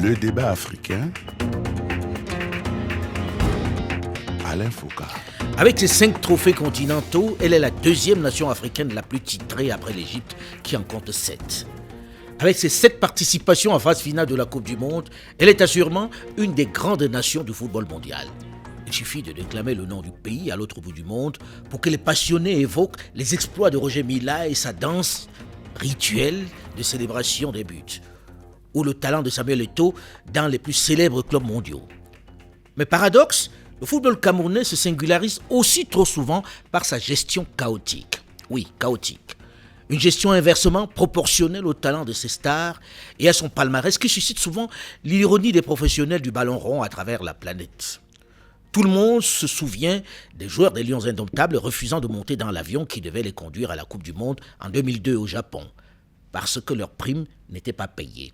Le débat africain. Alain Foucault. Avec ses 5 trophées continentaux, elle est la deuxième nation africaine la plus titrée après l'Égypte qui en compte 7. Avec ses 7 participations en phase finale de la Coupe du Monde, elle est assurément une des grandes nations du football mondial. Il suffit de déclamer le nom du pays à l'autre bout du monde pour que les passionnés évoquent les exploits de Roger Milla et sa danse rituelle de célébration des buts, ou le talent de Samuel Eto'o dans les plus célèbres clubs mondiaux. Mais paradoxe, le football camerounais se singularise aussi trop souvent par sa gestion chaotique. Oui, chaotique. Une gestion inversement proportionnelle au talent de ses stars et à son palmarès qui suscite souvent l'ironie des professionnels du ballon rond à travers la planète. Tout le monde se souvient des joueurs des Lions Indomptables refusant de monter dans l'avion qui devait les conduire à la Coupe du Monde en 2002 au Japon, parce que leur prime n'était pas payée.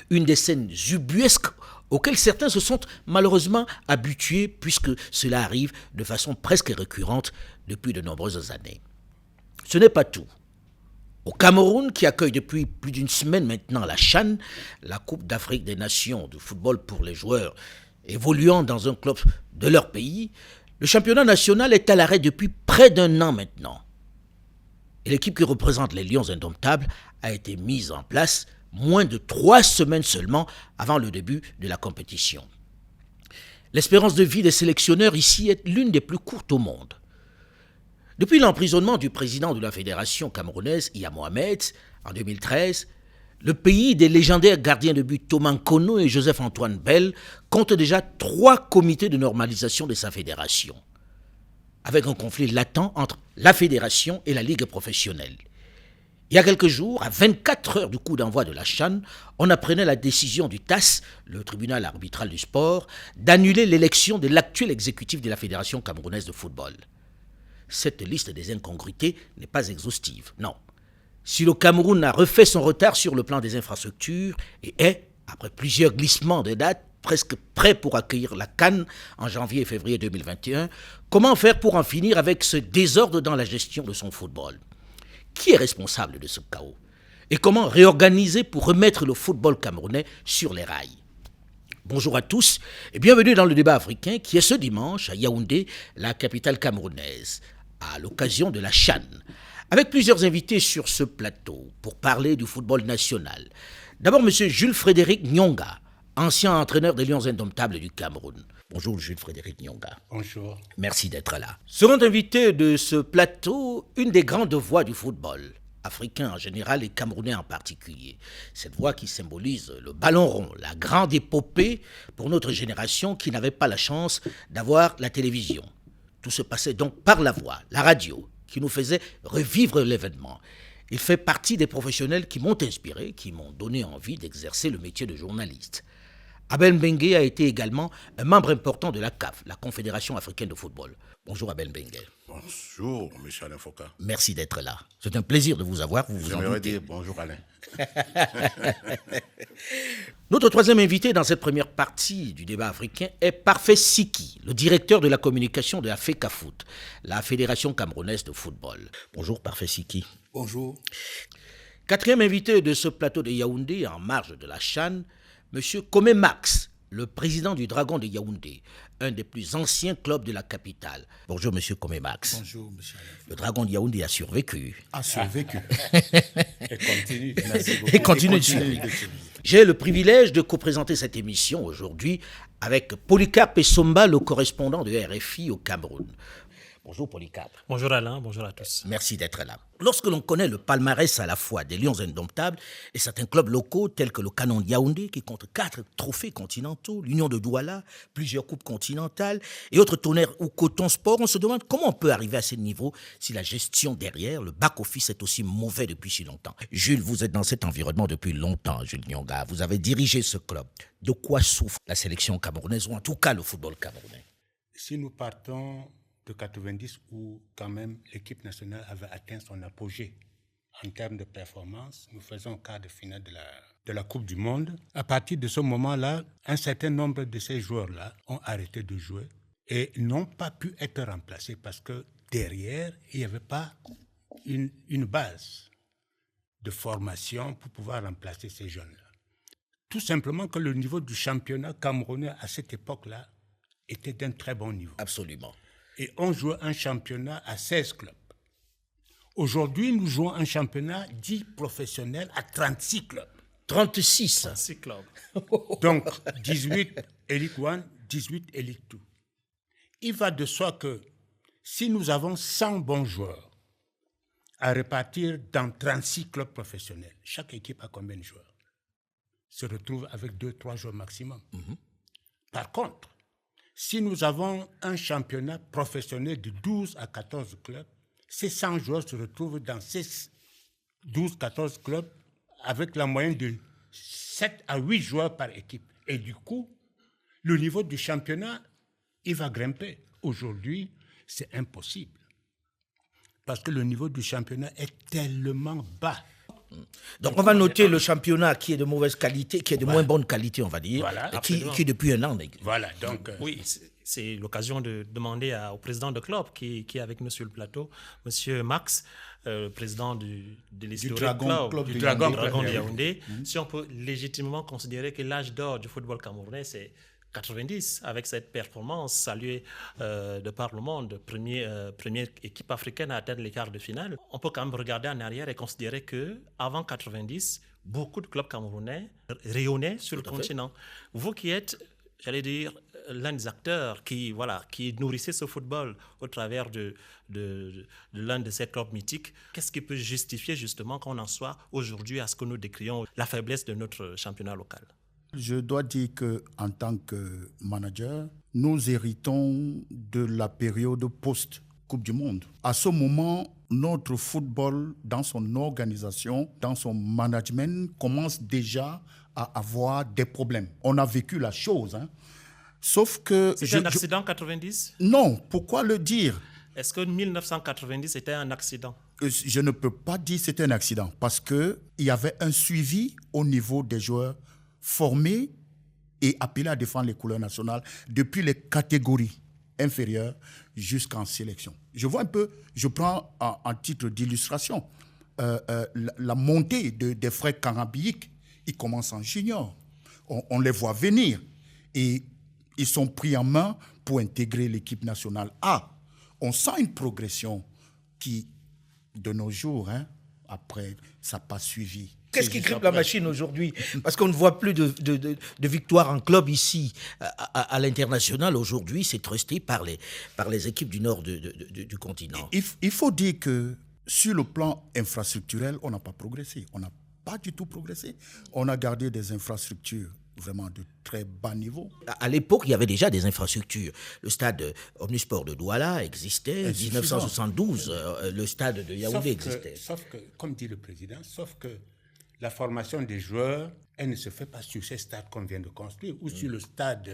Une des scènes ubuesques auxquelles certains se sont malheureusement habitués puisque cela arrive de façon presque récurrente depuis de nombreuses années. Ce n'est pas tout. Au Cameroun, qui accueille depuis plus d'une semaine maintenant la CHAN, la Coupe d'Afrique des Nations de football pour les joueurs évoluant dans un club de leur pays, le championnat national est à l'arrêt depuis près d'1 an maintenant. Et l'équipe qui représente les Lions Indomptables a été mise en place moins de 3 semaines seulement avant le début de la compétition. L'espérance de vie des sélectionneurs ici est l'une des plus courtes au monde. Depuis l'emprisonnement du président de la fédération camerounaise, Iya Mohamed, en 2013, le pays des légendaires gardiens de but Thomas Nkono et Joseph-Antoine Bell compte déjà 3 comités de normalisation de sa fédération, avec un conflit latent entre la fédération et la ligue professionnelle. Il y a quelques jours, à 24 heures du coup d'envoi de la CHAN, on apprenait la décision du TAS, le tribunal arbitral du sport, d'annuler l'élection de l'actuel exécutif de la Fédération camerounaise de football. Cette liste des incongruités n'est pas exhaustive, non. Si le Cameroun a refait son retard sur le plan des infrastructures et est, après plusieurs glissements de dates, presque prêt pour accueillir la CAN en janvier et février 2021, comment faire pour en finir avec ce désordre dans la gestion de son football ? Qui est responsable de ce chaos ? Et comment réorganiser pour remettre le football camerounais sur les rails ? Bonjour à tous et bienvenue dans le débat africain qui est ce dimanche à Yaoundé, la capitale camerounaise, à l'occasion de la CHAN, avec plusieurs invités sur ce plateau pour parler du football national. D'abord, M. Jules Frédéric Nyonga, ancien entraîneur des Lions Indomptables du Cameroun. Bonjour Jules Frédéric Nyonga. Bonjour. Merci d'être là. Seront invités de ce plateau une des grandes voix du football, africain en général et camerounais en particulier. Cette voix qui symbolise le ballon rond, la grande épopée pour notre génération qui n'avait pas la chance d'avoir la télévision. Tout se passait donc par la voix, la radio, qui nous faisait revivre l'événement. Il fait partie des professionnels qui m'ont inspiré, qui m'ont donné envie d'exercer le métier de journaliste. Abel Mbengue a été également un membre important de la CAF, la Confédération africaine de football. Bonjour Abel Mbengue. Bonjour, M. Alain Foucault. Merci d'être là. C'est un plaisir de vous avoir. J'aimerais dire bonjour Alain. Notre troisième invité dans cette première partie du débat africain est Parfait Siki, le directeur de la communication de la FECAFOOT, la Fédération camerounaise de football. Bonjour Parfait Siki. Bonjour. Quatrième invité de ce plateau de Yaoundé en marge de la CHAN, M. Komé Max, le président du Dragon de Yaoundé, un des plus anciens clubs de la capitale. Bonjour, M. Komé Max. Bonjour, M. Alain. Le Dragon de Yaoundé a survécu. A survécu. Et continue. Merci beaucoup. Et continue de survivre. J'ai le privilège de co-présenter cette émission aujourd'hui avec Polycarpe Essomba, le correspondant de RFI au Cameroun. Bonjour Polycarpe. Bonjour Alain, bonjour à tous. Merci d'être là. Lorsque l'on connaît le palmarès à la fois des Lions Indomptables et certains clubs locaux tels que le Canon de Yaoundé qui compte 4 trophées continentaux, l'Union de Douala, plusieurs coupes continentales et autres tonnerres ou Coton Sport, on se demande comment on peut arriver à ce niveau si la gestion derrière, le back-office est aussi mauvais depuis si longtemps. Jules, vous êtes dans cet environnement depuis longtemps, Jules Nyonga. Vous avez dirigé ce club. De quoi souffre la sélection camerounaise ou en tout cas le football camerounais ? Si nous partons de 90 où quand même l'équipe nationale avait atteint son apogée en termes de performance. Nous faisons quart de finale de la Coupe du Monde. À partir de ce moment-là, un certain nombre de ces joueurs-là ont arrêté de jouer et n'ont pas pu être remplacés parce que derrière, il n'y avait pas une base de formation pour pouvoir remplacer ces jeunes-là. tout simplement que le niveau du championnat camerounais à cette époque-là était d'un très bon niveau. Absolument. Et on jouait un championnat à 16 clubs. Aujourd'hui, nous jouons un championnat dit professionnel à 36 clubs. 36. 36 clubs. Donc, 18 Elite 1, 18 Elite 2. Il va de soi que si nous avons 100 bons joueurs à répartir dans 36 clubs professionnels, chaque équipe a combien de joueurs? Se retrouve avec 2-3 joueurs maximum. Par contre, si nous avons un championnat professionnel de 12 à 14 clubs, ces 100 joueurs se retrouvent dans ces 12-14 clubs avec la moyenne de 7 à 8 joueurs par équipe. Et du coup, le niveau du championnat, il va grimper. Aujourd'hui, c'est impossible. Parce que le niveau du championnat est tellement bas. Donc on va noter le championnat qui est de mauvaise qualité, qui est de moins bonne qualité, on va dire, Voilà, qui depuis un an. Voilà, donc... Oui, c'est l'occasion de demander au président de club qui est avec nous sur le plateau, Monsieur Max, président de l'historique club du Dragon de Yaoundé, si on peut légitimement considérer que l'âge d'or du football camerounais, c'est 90, avec cette performance saluée de par le monde, première équipe africaine à atteindre les quarts de finale. On peut quand même regarder en arrière et considérer qu'avant 90, beaucoup de clubs camerounais rayonnaient sur le continent. Vous qui êtes, j'allais dire, l'un des acteurs qui nourrissait ce football au travers de l'un de ces clubs mythiques, qu'est-ce qui peut justifier justement qu'on en soit aujourd'hui à ce que nous décrions la faiblesse de notre championnat local? Je dois dire qu'en tant que manager, nous héritons de la période post-Coupe du Monde. À ce moment, notre football, dans son organisation, dans son management, commence déjà à avoir des problèmes. On a vécu la chose, hein. Sauf que... C'était un accident en 90? Non, pourquoi le dire? Est-ce que 1990 était un accident? Je ne peux pas dire que c'était un accident parce qu'il y avait un suivi au niveau des joueurs formés et appelés à défendre les couleurs nationales depuis les catégories inférieures jusqu'en sélection. Je vois un peu, je prends en titre d'illustration la montée des frères Karabiyik. Ils commencent en junior. On les voit venir et ils sont pris en main pour intégrer l'équipe nationale A. On sent une progression qui, de nos jours, hein, après, ça n'a pas suivi. Qu'est-ce qui grippe la machine aujourd'hui? Parce qu'on ne voit plus de victoires en club ici à l'international. Aujourd'hui, c'est trusté par les équipes du nord du continent. Il faut dire que sur le plan infrastructurel, on n'a pas progressé. On n'a pas du tout progressé. On a gardé des infrastructures vraiment de très bas niveau. À l'époque, il y avait déjà des infrastructures. Le stade Omnisport de Douala existait. En 1972, le stade de Yaoundé existait. Sauf que, comme dit le président, sauf que la formation des joueurs, elle ne se fait pas sur ces stades qu'on vient de construire ou sur le stade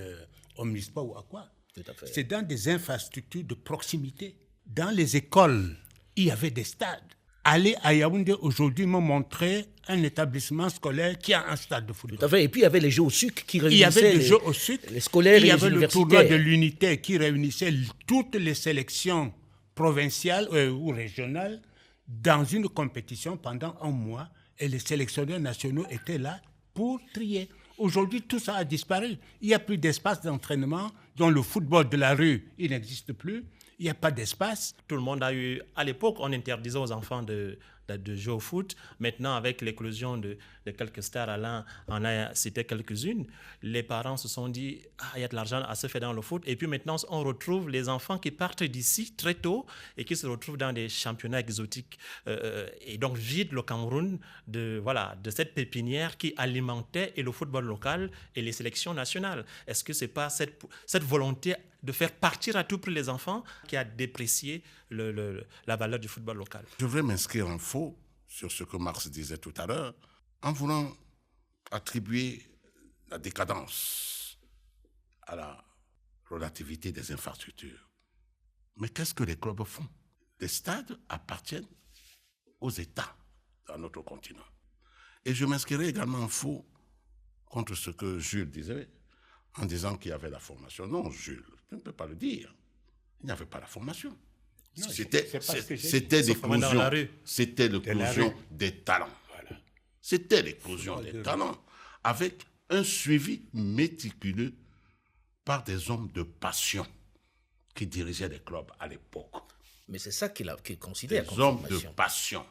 Omnisport ou à quoi. Tout à fait. C'est dans des infrastructures de proximité. Dans les écoles, il y avait des stades. Aller à Yaoundé aujourd'hui m'a montré un établissement scolaire qui a un stade de football. Tout à fait. Et puis il y avait les Jeux au sucre qui réunissaient il y avait les Jeux au sucre, les scolaires et les universitaires. Il y avait le tournoi de l'unité qui réunissait toutes les sélections provinciales ou régionales dans une compétition pendant un mois et les sélectionneurs nationaux étaient là pour trier. Aujourd'hui, tout ça a disparu. Il n'y a plus d'espace d'entraînement. Dans le football de la rue, il n'existe plus. Il n'y a pas d'espace. Tout le monde a eu... À l'époque, on interdisait aux enfants de jouer au foot. Maintenant, avec l'éclosion de quelques stars, Alain en a cité quelques-unes, les parents se sont dit « il y a de l'argent à se faire dans le foot ». Et puis maintenant, on retrouve les enfants qui partent d'ici très tôt et qui se retrouvent dans des championnats exotiques. Et donc, vide le Cameroun de cette pépinière qui alimentait et le football local et les sélections nationales. Est-ce que ce n'est pas cette volonté de faire partir à tout prix les enfants qui a déprécié la valeur du football local? Je voudrais m'inscrire en faux sur ce que Marx disait tout à l'heure, en voulant attribuer la décadence à la relativité des infrastructures. Mais qu'est-ce que les clubs font? Les stades appartiennent aux États dans notre continent. Et je m'inscrirai également en faux contre ce que Jules disait, en disant qu'il y avait la formation. Non, Jules, je ne peux pas le dire. Il n'y avait pas la formation. C'était l'éclosion. C'était l'éclosion des talents. Voilà. C'était l'éclosion des talents avec un suivi méticuleux par des hommes de passion qui dirigeaient les clubs à l'époque. Mais c'est ça qu'il considère Des comme hommes de formation. passion.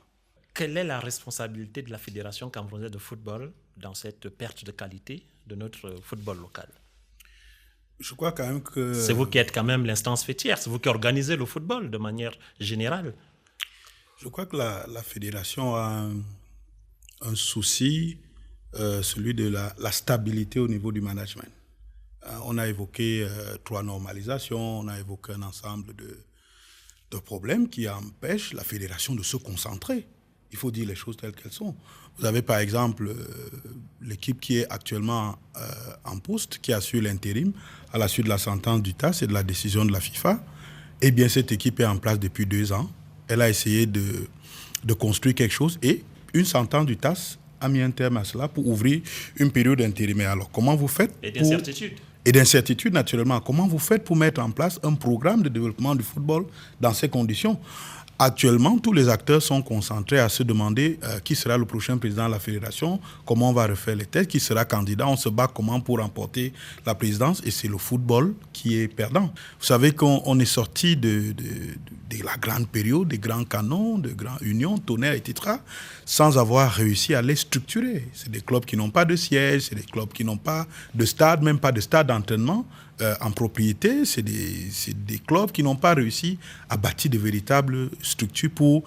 Quelle est la responsabilité de la Fédération camerounaise de football dans cette perte de qualité de notre football local? Je crois quand même que... C'est vous qui êtes quand même l'instance fêtière, c'est vous qui organisez le football de manière générale. Je crois que la fédération a un souci, celui de la stabilité au niveau du management. On a évoqué 3 normalisations, on a évoqué un ensemble de problèmes qui empêchent la fédération de se concentrer. Il faut dire les choses telles qu'elles sont. Vous avez par exemple l'équipe qui est actuellement en poste, qui assure l'intérim à la suite de la sentence du TAS et de la décision de la FIFA. Eh bien, cette équipe est en place depuis 2 ans. Elle a essayé de construire quelque chose et une sentence du TAS a mis un terme à cela pour ouvrir une période intérimaire. Alors, comment vous faites Et d'incertitude. Et d'incertitude, naturellement. Comment vous faites pour mettre en place un programme de développement du football dans ces conditions ? Actuellement, tous les acteurs sont concentrés à se demander qui sera le prochain président de la fédération, comment on va refaire les tests, qui sera candidat, on se bat comment pour remporter la présidence, et c'est le football qui est perdant. Vous savez qu'on est sorti de la grande période, des grands canons, de grands unions, Tonnerre, etc., sans avoir réussi à les structurer. C'est des clubs qui n'ont pas de siège, c'est des clubs qui n'ont pas de stade, même pas de stade d'entraînement. En propriété, c'est des clubs qui n'ont pas réussi à bâtir de véritables structures pour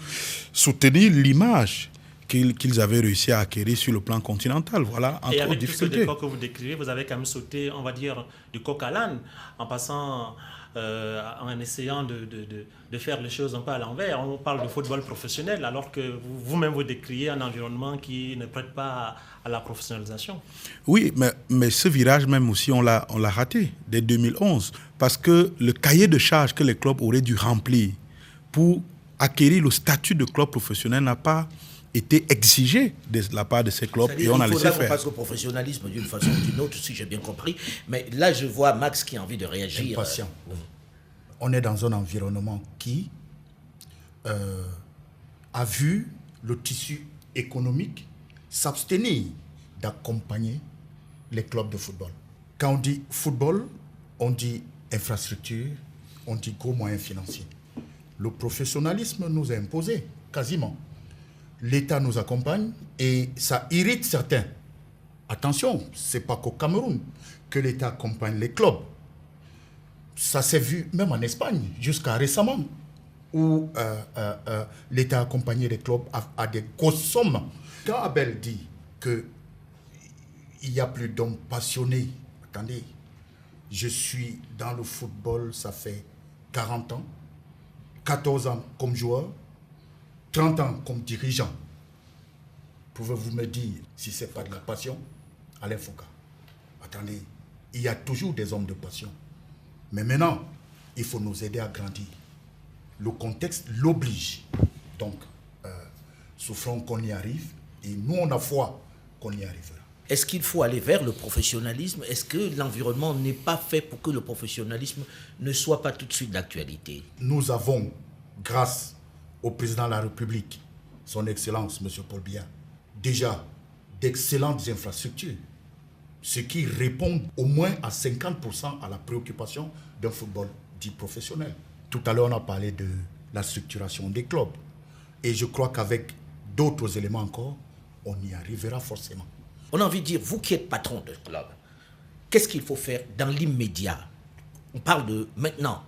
soutenir l'image qu'ils avaient réussi à acquérir sur le plan continental. Voilà, entre autres difficultés. Et avec tout ce décor que vous décrivez, vous avez quand même sauté, on va dire, du coq à l'âne, en passant, en essayant de faire les choses un peu à l'envers. On parle de football professionnel, alors que vous-même vous décrivez un environnement qui ne prête pas à la professionnalisation. Oui, mais ce virage même aussi, on l'a raté dès 2011, parce que le cahier de charges que les clubs auraient dû remplir pour acquérir le statut de club professionnel n'a pas été exigé de la part de ces clubs, et on a laissé faire. Il faudra qu'on passe au professionnalisme d'une façon ou d'une autre, si j'ai bien compris. Mais là, je vois Max qui a envie de réagir. Impatient. On est dans un environnement qui a vu le tissu économique s'abstenir d'accompagner les clubs de football. Quand on dit football, on dit infrastructure, on dit gros moyens financiers. Le professionnalisme nous a imposé, quasiment. L'État nous accompagne et ça irrite certains. Attention, ce n'est pas qu'au Cameroun que l'État accompagne les clubs. Ça s'est vu même en Espagne, jusqu'à récemment, où l'État accompagnait les clubs à des grosses sommes. Quand Abel dit qu'il n'y a plus d'hommes passionnés, attendez, je suis dans le football, ça fait 40 ans, 14 ans comme joueur, 30 ans comme dirigeant. Pouvez-vous me dire si ce n'est pas de la passion? Alain Foucault. Attendez, il y a toujours des hommes de passion. Mais maintenant, il faut nous aider à grandir. Le contexte l'oblige. Donc, souffrons qu'on y arrive. Et nous, on a foi qu'on y arrivera. Est-ce qu'il faut aller vers le professionnalisme? Est-ce que l'environnement n'est pas fait pour que le professionnalisme ne soit pas tout de suite d'actualité? Nous avons, grâce au président de la République, son Excellence, M. Paul Biya, déjà d'excellentes infrastructures, ce qui répond au moins à 50% à la préoccupation d'un football dit professionnel. Tout à l'heure, on a parlé de la structuration des clubs. Et je crois qu'avec d'autres éléments encore, on y arrivera forcément. On a envie de dire, vous qui êtes patron de club, qu'est-ce qu'il faut faire dans l'immédiat? On parle de maintenant,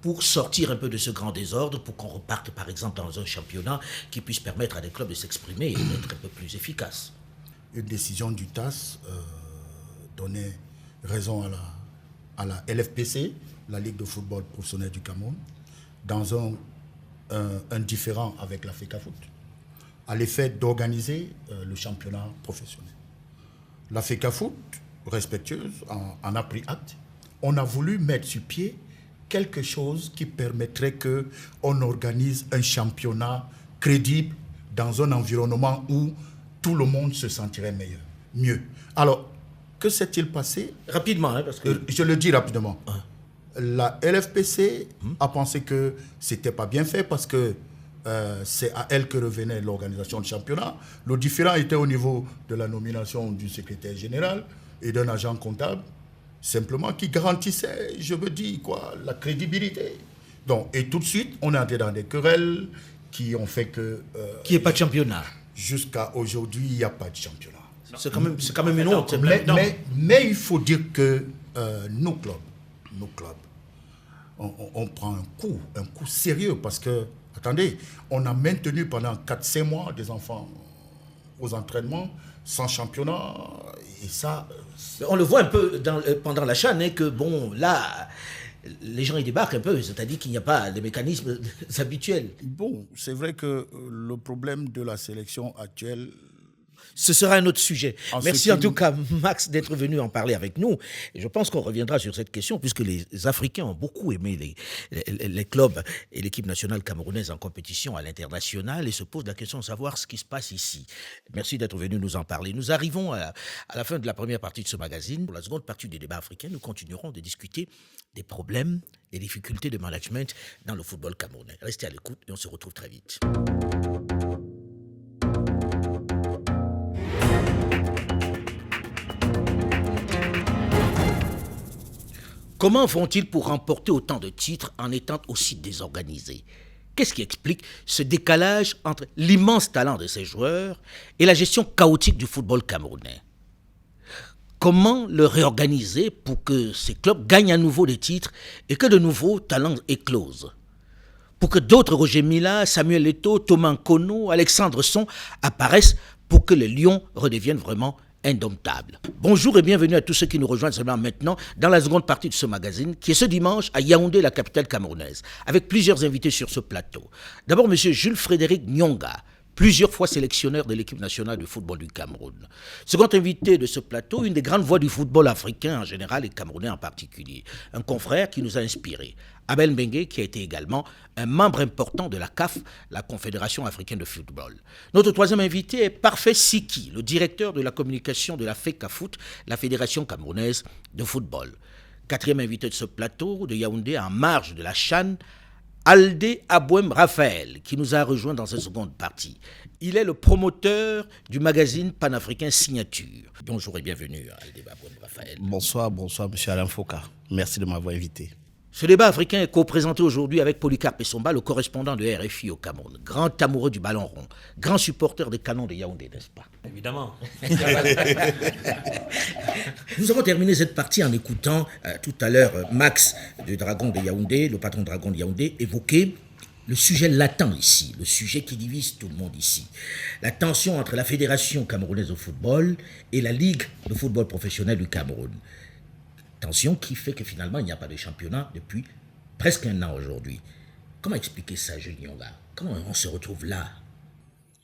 pour sortir un peu de ce grand désordre, pour qu'on reparte par exemple dans un championnat qui puisse permettre à des clubs de s'exprimer et d'être un peu plus efficaces. Une décision du TAS donnait raison à la LFPC, la Ligue de football professionnel du Cameroun, dans un différend avec la FECAFOOT, à l'effet d'organiser le championnat professionnel. La FECAFOOT, respectueuse, en a pris acte. On a voulu mettre sur pied quelque chose qui permettrait qu'on organise un championnat crédible dans un environnement où tout le monde se sentirait mieux. Alors, que s'est-il passé? Rapidement, hein, parce que... Je le dis rapidement. La LFPC a pensé que ce n'était pas bien fait parce que c'est à elle que revenait l'organisation du championnat. Le différend était au niveau de la nomination du secrétaire général. et d'un agent comptable, simplement qui garantissait, je veux dire, la crédibilité. Donc, et tout de suite, on est entré dans des querelles qui ont fait que... Qu'il n'y ait pas de championnat. Jusqu'à aujourd'hui, il n'y a pas de championnat. C'est quand même une honte. Mais il faut dire que nos clubs, on prend un coup sérieux parce que, attendez, on a maintenu pendant 4-5 mois des enfants aux entraînements sans championnat. Et ça... On le voit un peu pendant la CHAN, que bon, là, les gens ils débarquent un peu, c'est-à-dire qu'il n'y a pas de mécanismes habituels. Bon, c'est vrai que le problème de la sélection actuelle... Ce sera un autre sujet. Merci en tout cas, Max, d'être venu en parler avec nous. Et je pense qu'on reviendra sur cette question, puisque les Africains ont beaucoup aimé les clubs et l'équipe nationale camerounaise en compétition à l'international et se posent la question de savoir ce qui se passe ici. Merci d'être venu nous en parler. Nous arrivons à la fin de la première partie de ce magazine. Pour la seconde partie du débat africain, nous continuerons de discuter des problèmes, des difficultés de management dans le football camerounais. Restez à l'écoute et on se retrouve très vite. Comment font-ils pour remporter autant de titres en étant aussi désorganisés? Qu'est-ce qui explique ce décalage entre l'immense talent de ces joueurs et la gestion chaotique du football camerounais? Comment le réorganiser pour que ces clubs gagnent à nouveau des titres et que de nouveaux talents éclosent? Pour que d'autres Roger Mila, Samuel Eto'o, Thomas Nkono, Alexandre Son apparaissent pour que les Lions redeviennent vraiment indomptable. Bonjour et bienvenue à tous ceux qui nous rejoignent seulement maintenant dans la seconde partie de ce magazine qui est ce dimanche à Yaoundé, la capitale camerounaise, avec plusieurs invités sur ce plateau. D'abord, M. Jules-Frédéric Nyonga, plusieurs fois sélectionneur de l'équipe nationale de football du Cameroun. Second invité de ce plateau, une des grandes voix du football africain en général et camerounais en particulier. Un confrère qui nous a inspirés. Abel Mbengue, qui a été également un membre important de la CAF, la Confédération africaine de football. Notre troisième invité est Parfait Siki, le directeur de la communication de la FECAFOOT, la Fédération camerounaise de football. Quatrième invité de ce plateau de Yaoundé, en marge de la CHAN, Aldé Abouem Raphaël, qui nous a rejoint dans cette seconde partie. Il est le promoteur du magazine panafricain Signature. Bonjour et bienvenue, Aldé Abouem Raphaël. Bonsoir, M. Alain Foucault. Merci de m'avoir invité. Ce débat africain est co-présenté aujourd'hui avec Polycarpe Essomba, le correspondant de RFI au Cameroun. Grand amoureux du ballon rond, grand supporter des Canons de Yaoundé, n'est-ce pas? Évidemment. Nous avons terminé cette partie en écoutant tout à l'heure Max de Dragon de Yaoundé, le patron de Dragon de Yaoundé, évoquer le sujet latent ici, le sujet qui divise tout le monde ici. La tension entre la Fédération camerounaise de football et la Ligue de football professionnel du Cameroun. Tension qui fait que finalement il n'y a pas de championnat depuis presque un an aujourd'hui. Comment expliquer ça, Julien? Comment on se retrouve là?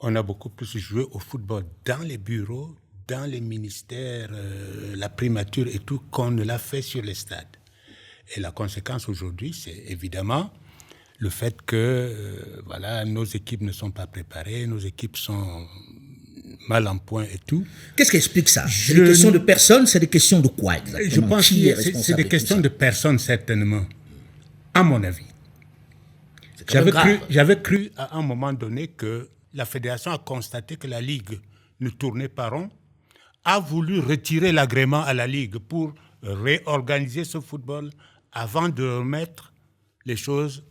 On a beaucoup plus joué au football dans les bureaux, dans les ministères, la primature et tout, qu'on ne l'a fait sur les stades. Et la conséquence aujourd'hui, c'est évidemment le fait que nos équipes ne sont pas préparées, nos équipes sont mal en point et tout. Qu'est-ce qui explique ça? C'est des questions de personnes, c'est des questions de quoi exactement? Je pense que c'est des questions de personnes, certainement, à mon avis. J'avais cru à un moment donné que la fédération a constaté que la Ligue ne tournait pas rond, a voulu retirer l'agrément à la Ligue pour réorganiser ce football avant de remettre les choses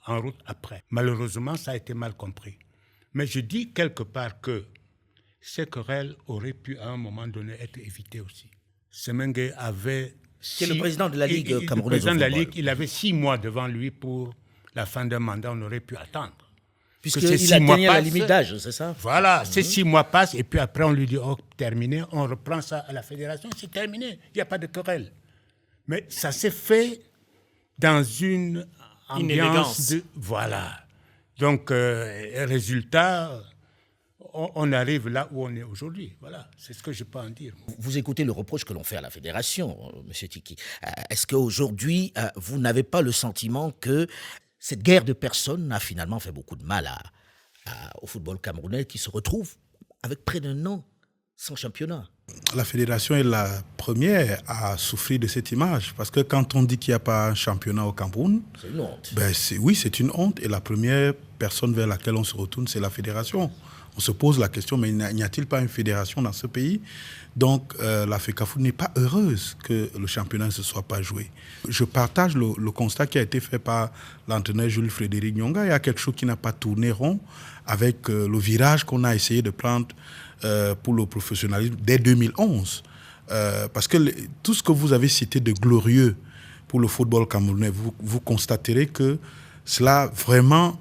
en route après. Malheureusement, ça a été mal compris. Mais je dis quelque part que ces querelles auraient pu à un moment donné être évitées aussi. Semengue avait... C'est le président de la Ligue camerounaise. Le président de la Ligue, il avait 6 mois devant lui pour la fin d'un mandat, on aurait pu attendre. Puisqu'il a tenu la limite d'âge, c'est ça? Voilà, ces 6 mois passent et puis après on lui dit, oh, terminé, on reprend ça à la fédération, c'est terminé, il n'y a pas de querelle. Mais ça s'est fait dans une ambiance de... Voilà. Donc, résultat... on arrive là où on est aujourd'hui. Voilà, c'est ce que je peux en dire. Vous écoutez le reproche que l'on fait à la fédération, M. Tiki. Est-ce qu'aujourd'hui, vous n'avez pas le sentiment que cette guerre de personnes a finalement fait beaucoup de mal au football camerounais qui se retrouve avec près d'un an sans championnat? La fédération est la première à souffrir de cette image. Parce que quand on dit qu'il n'y a pas un championnat au Cameroun, c'est une honte. Oui, c'est une honte. Et la première personne vers laquelle on se retourne, c'est la fédération. On se pose la question, mais n'y a-t-il pas une fédération dans ce pays? Donc, la FECAFOOT n'est pas heureuse que le championnat ne se soit pas joué. Je partage le constat qui a été fait par l'entraîneur Jules-Frédéric Nyonga. Il y a quelque chose qui n'a pas tourné rond avec le virage qu'on a essayé de prendre pour le professionnalisme dès 2011. Parce que tout ce que vous avez cité de glorieux pour le football camerounais, vous constaterez que cela vraiment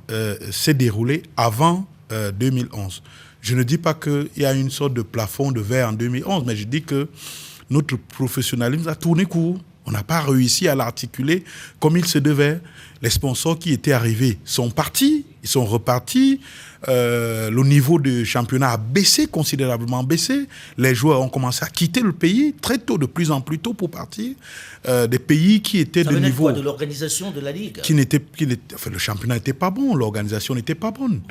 s'est déroulé avant 2011. Je ne dis pas qu'il y a une sorte de plafond de verre en 2011, mais je dis que notre professionnalisme a tourné court. On n'a pas réussi à l'articuler comme il se devait. Les sponsors qui étaient arrivés sont partis, ils sont repartis. Le niveau de championnat a baissé, considérablement baissé. Les joueurs ont commencé à quitter le pays très tôt, de plus en plus tôt pour partir. Des pays qui étaient de niveau... Quoi, de l'organisation de la Ligue? Le championnat n'était pas bon, l'organisation n'était pas bonne.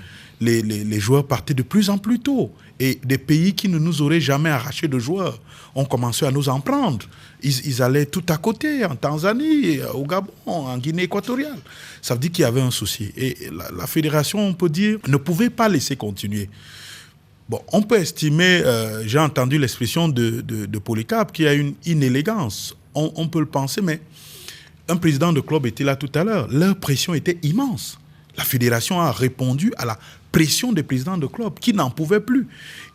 Les joueurs partaient de plus en plus tôt. Et des pays qui ne nous auraient jamais arraché de joueurs ont commencé à nous en prendre. Ils allaient tout à côté, en Tanzanie, au Gabon, en Guinée équatoriale. Ça veut dire qu'il y avait un souci. Et la fédération, on peut dire, ne pouvait pas laisser continuer. Bon, on peut estimer, j'ai entendu l'expression de Polycarpe, qu'il y a une inélégance. On peut le penser, mais un président de club était là tout à l'heure. Leur pression était immense. La fédération a répondu à la pression des présidents de club qui n'en pouvaient plus,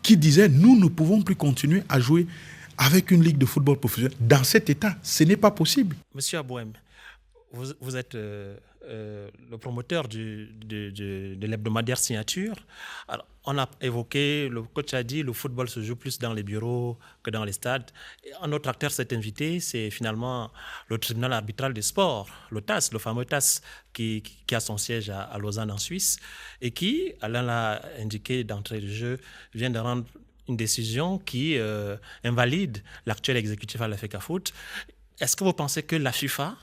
qui disaient « nous ne pouvons plus continuer à jouer avec une ligue de football professionnel dans cet état. Ce n'est pas possible. » Monsieur Abouem, vous êtes le promoteur de l'hebdomadaire Signature. Alors, on a évoqué, le coach a dit, le football se joue plus dans les bureaux que dans les stades. Et un autre acteur s'est invité, c'est finalement le tribunal arbitral des sports, le TAS, le fameux TAS qui a son siège à Lausanne en Suisse et qui, Alain l'a indiqué d'entrée de jeu, vient de rendre une décision qui invalide l'actuel exécutif à la FECAFOOT. Est-ce que vous pensez que la FIFA,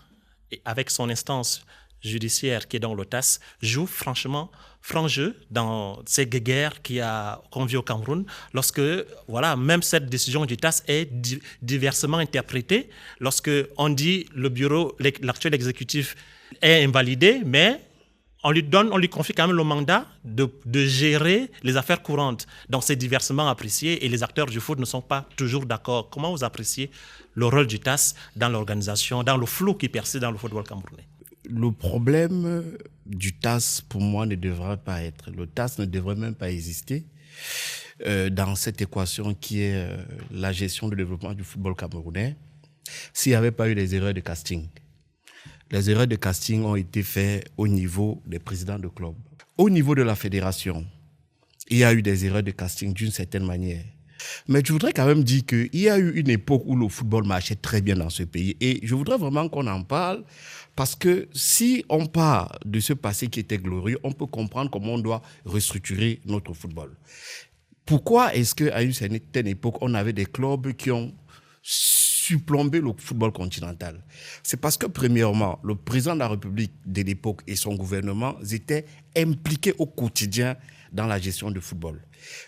avec son instance judiciaire qui est dans l'OTAS, joue franchement franc jeu dans ces guerres qui a conduit au Cameroun lorsque, voilà, même cette décision du TAS est diversement interprétée, lorsque on dit le bureau, l'actuel exécutif est invalidé, mais on lui confie quand même le mandat de gérer les affaires courantes. Donc c'est diversement apprécié et les acteurs du foot ne sont pas toujours d'accord. Comment vous appréciez le rôle du TAS dans l'organisation, dans le flou qui persiste dans le football camerounais? Le problème du TAS, pour moi, ne devrait pas être. Le TAS ne devrait même pas exister dans cette équation qui est la gestion du développement du football camerounais s'il n'y avait pas eu les erreurs de casting. Les erreurs de casting ont été faites au niveau des présidents de clubs. Au niveau de la fédération, il y a eu des erreurs de casting d'une certaine manière. Mais je voudrais quand même dire qu'il y a eu une époque où le football marchait très bien dans ce pays. Et je voudrais vraiment qu'on en parle parce que si on part de ce passé qui était glorieux, on peut comprendre comment on doit restructurer notre football. Pourquoi est-ce qu'à une certaine époque, on avait des clubs qui ont supplombé le football continental? C'est parce que, premièrement, le président de la République de l'époque et son gouvernement étaient impliqués au quotidien dans la gestion du football.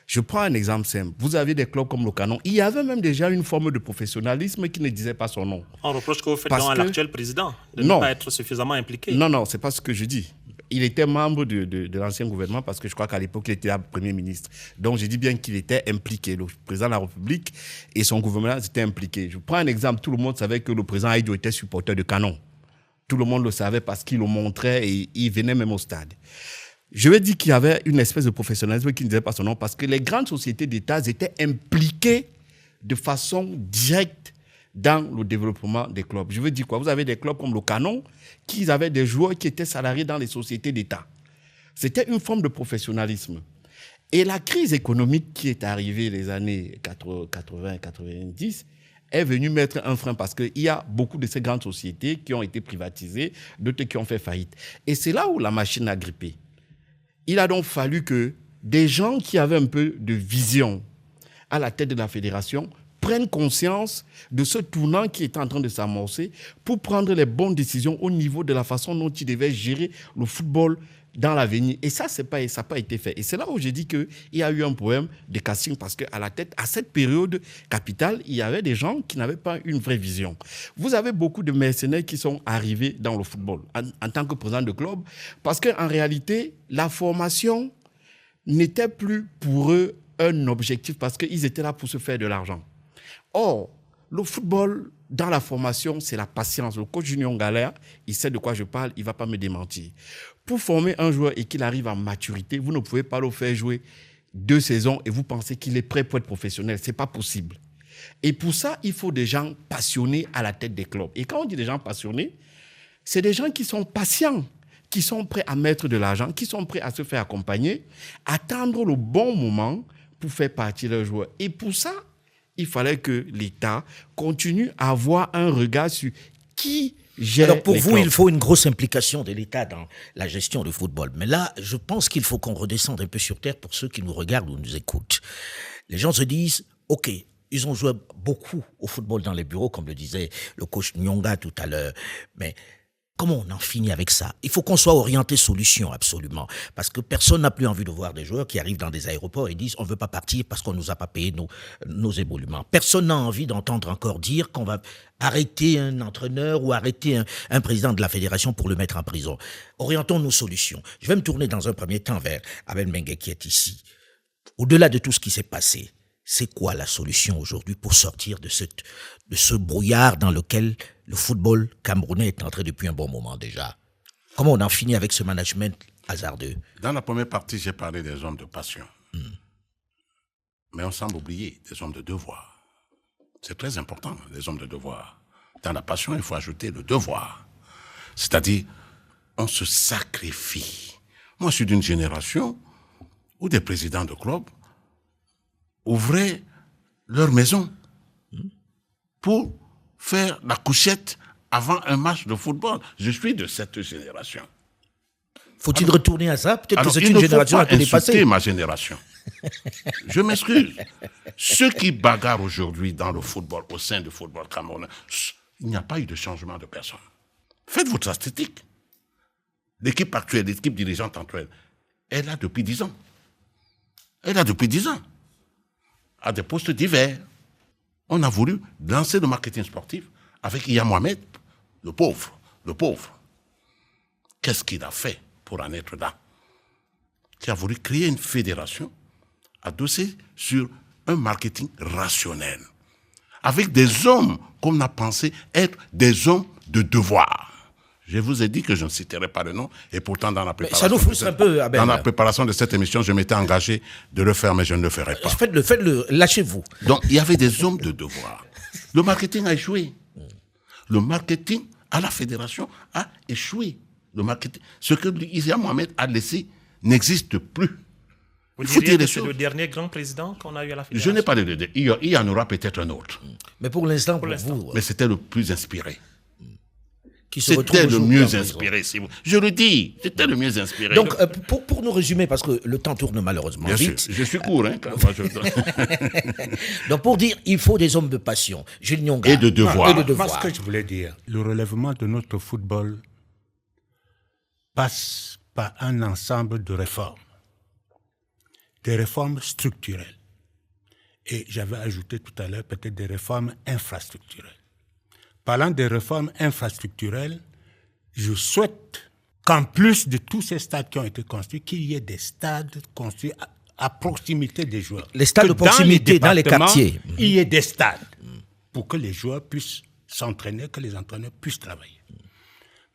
Je prends un exemple simple. Vous avez des clubs comme le Canon. Il y avait même déjà une forme de professionnalisme qui ne disait pas son nom. On reproche que vous faites à l'actuel président de ne pas être suffisamment impliqué. Non, c'est pas ce que je dis. Il était membre de l'ancien gouvernement parce que je crois qu'à l'époque, il était Premier ministre. Donc, je dis bien qu'il était impliqué. Le président de la République et son gouvernement étaient impliqués. Je prends un exemple. Tout le monde savait que le président Aïdjo était supporter de Canon. Tout le monde le savait parce qu'il le montrait et il venait même au stade. Je vais dire qu'il y avait une espèce de professionnalisme qui ne disait pas son nom parce que les grandes sociétés d'État étaient impliquées de façon directe dans le développement des clubs. Je veux dire quoi? Vous avez des clubs comme le Canon qui avaient des joueurs qui étaient salariés dans les sociétés d'État. C'était une forme de professionnalisme. Et la crise économique qui est arrivée les années 80-90 est venue mettre un frein parce qu'il y a beaucoup de ces grandes sociétés qui ont été privatisées, d'autres qui ont fait faillite. Et c'est là où la machine a grippé. Il a donc fallu que des gens qui avaient un peu de vision à la tête de la fédération prennent conscience de ce tournant qui est en train de s'amorcer pour prendre les bonnes décisions au niveau de la façon dont ils devaient gérer le football dans l'avenir. Et ça, ça n'a pas été fait. Et c'est là où j'ai dit qu'il y a eu un problème de casting parce qu'à la tête, à cette période capitale, il y avait des gens qui n'avaient pas une vraie vision. Vous avez beaucoup de mercenaires qui sont arrivés dans le football en tant que président de club parce qu'en réalité, la formation n'était plus pour eux un objectif parce qu'ils étaient là pour se faire de l'argent. Or, le football, dans la formation, c'est la patience. Le coach Junior Galère, il sait de quoi je parle, il ne va pas me démentir. Pour former un joueur et qu'il arrive à maturité, vous ne pouvez pas le faire jouer 2 saisons et vous pensez qu'il est prêt pour être professionnel. Ce n'est pas possible. Et pour ça, il faut des gens passionnés à la tête des clubs. Et quand on dit des gens passionnés, c'est des gens qui sont patients, qui sont prêts à mettre de l'argent, qui sont prêts à se faire accompagner, attendre le bon moment pour faire partir leurs joueurs. Et pour ça, il fallait que l'État continue à avoir un regard sur qui gère. Alors pour les vous, clubs. il faut une grosse implication de l'État dans la gestion du football. Mais là, je pense qu'il faut qu'on redescende un peu sur terre pour ceux qui nous regardent ou nous écoutent. Les gens se disent, OK, ils ont joué beaucoup au football dans les bureaux, comme le disait le coach Nyonga tout à l'heure. Mais comment on en finit avec ça? Il faut qu'on soit orienté solution, absolument. Parce que personne n'a plus envie de voir des joueurs qui arrivent dans des aéroports et disent on ne veut pas partir parce qu'on ne nous a pas payé nos émoluments. Personne n'a envie d'entendre encore dire qu'on va arrêter un entraîneur ou arrêter un président de la fédération pour le mettre en prison. Orientons nos solutions. Je vais me tourner dans un premier temps vers Abel Mengue qui est ici. Au-delà de tout ce qui s'est passé, c'est quoi la solution aujourd'hui pour sortir de ce brouillard dans lequel le football camerounais est entré depuis un bon moment déjà? Comment on en finit avec ce management hasardeux? Dans la première partie, j'ai parlé des hommes de passion. Mais on semble oublier des hommes de devoir. C'est très important, les hommes de devoir. Dans la passion, il faut ajouter le devoir. C'est-à-dire, on se sacrifie. Moi, je suis d'une génération où des présidents de clubs ouvraient leur maison pour faire la couchette avant un match de football. Je suis de cette génération. Faut-il retourner à ça? Peut-être que c'est il une ne génération faut à pas dépasser. insulter ma génération. Je m'excuse. Ceux qui bagarrent aujourd'hui dans le football, au sein du football camerounais, il n'y a pas eu de changement de personne. Faites votre statistique. L'équipe actuelle, l'équipe dirigeante actuelle, elle est là depuis 10 ans. Elle est là depuis 10 ans. À des postes divers. On a voulu lancer le marketing sportif avec Iya Mohamed, le pauvre. Qu'est-ce qu'il a fait pour en être là? Qui a voulu créer une fédération adossée sur un marketing rationnel, avec des hommes qu'on a pensé être des hommes de devoir. Je vous ai dit que je ne citerai pas le nom, et pourtant dans la préparation, ça nous frustre un peu, Abel. Dans la préparation de cette émission, je m'étais engagé de le faire, mais je ne le ferai pas. Faites-le, lâchez-vous. Donc, il y avait des hommes de devoir. Le marketing a échoué. Le marketing à la fédération a échoué. Le marketing, ce que Iya Mohamed a laissé n'existe plus. Vous Il faut diriez dire les que c'est choses. le dernier grand président qu'on a eu à la fédération? Je n'ai pas de deux. Il y en aura peut-être un autre. Mais pour l'instant, pour vous, Mais c'était le plus inspiré. qui se retrouve C'était le aujourd'hui en mieux prison. inspiré. Je le dis, c'était le mieux inspiré. Donc, pour nous résumer, parce que le temps tourne malheureusement Bien sûr, vite. je suis court. Hein, quand moi, je... Donc, pour dire, il faut des hommes de passion. Jules Nyonga. Et de devoir. Et de Moi, devoir. ce que je voulais dire, le relèvement de notre football passe par un ensemble de réformes. Des réformes structurelles. Et j'avais ajouté tout à l'heure peut-être des réformes infrastructurelles. Parlant des réformes infrastructurelles, je souhaite qu'en plus de tous ces stades qui ont été construits, qu'il y ait des stades construits à proximité des joueurs. Les stades Que de proximité dans les départements, quartiers. Il y ait des stades pour que les joueurs puissent s'entraîner, que les entraîneurs puissent travailler.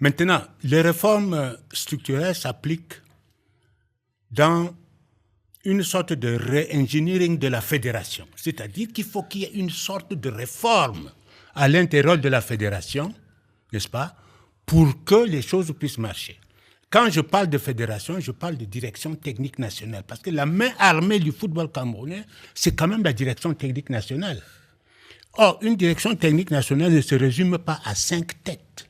Maintenant, les réformes structurelles s'appliquent dans une sorte de re-engineering de la fédération. C'est-à-dire qu'il faut qu'il y ait une sorte de réforme à l'intérieur de la fédération, n'est-ce pas, pour que les choses puissent marcher. Quand je parle de fédération, je parle de direction technique nationale, parce que la main armée du football camerounais, c'est quand même la direction technique nationale. Or, une direction technique nationale ne se résume pas à 5 têtes.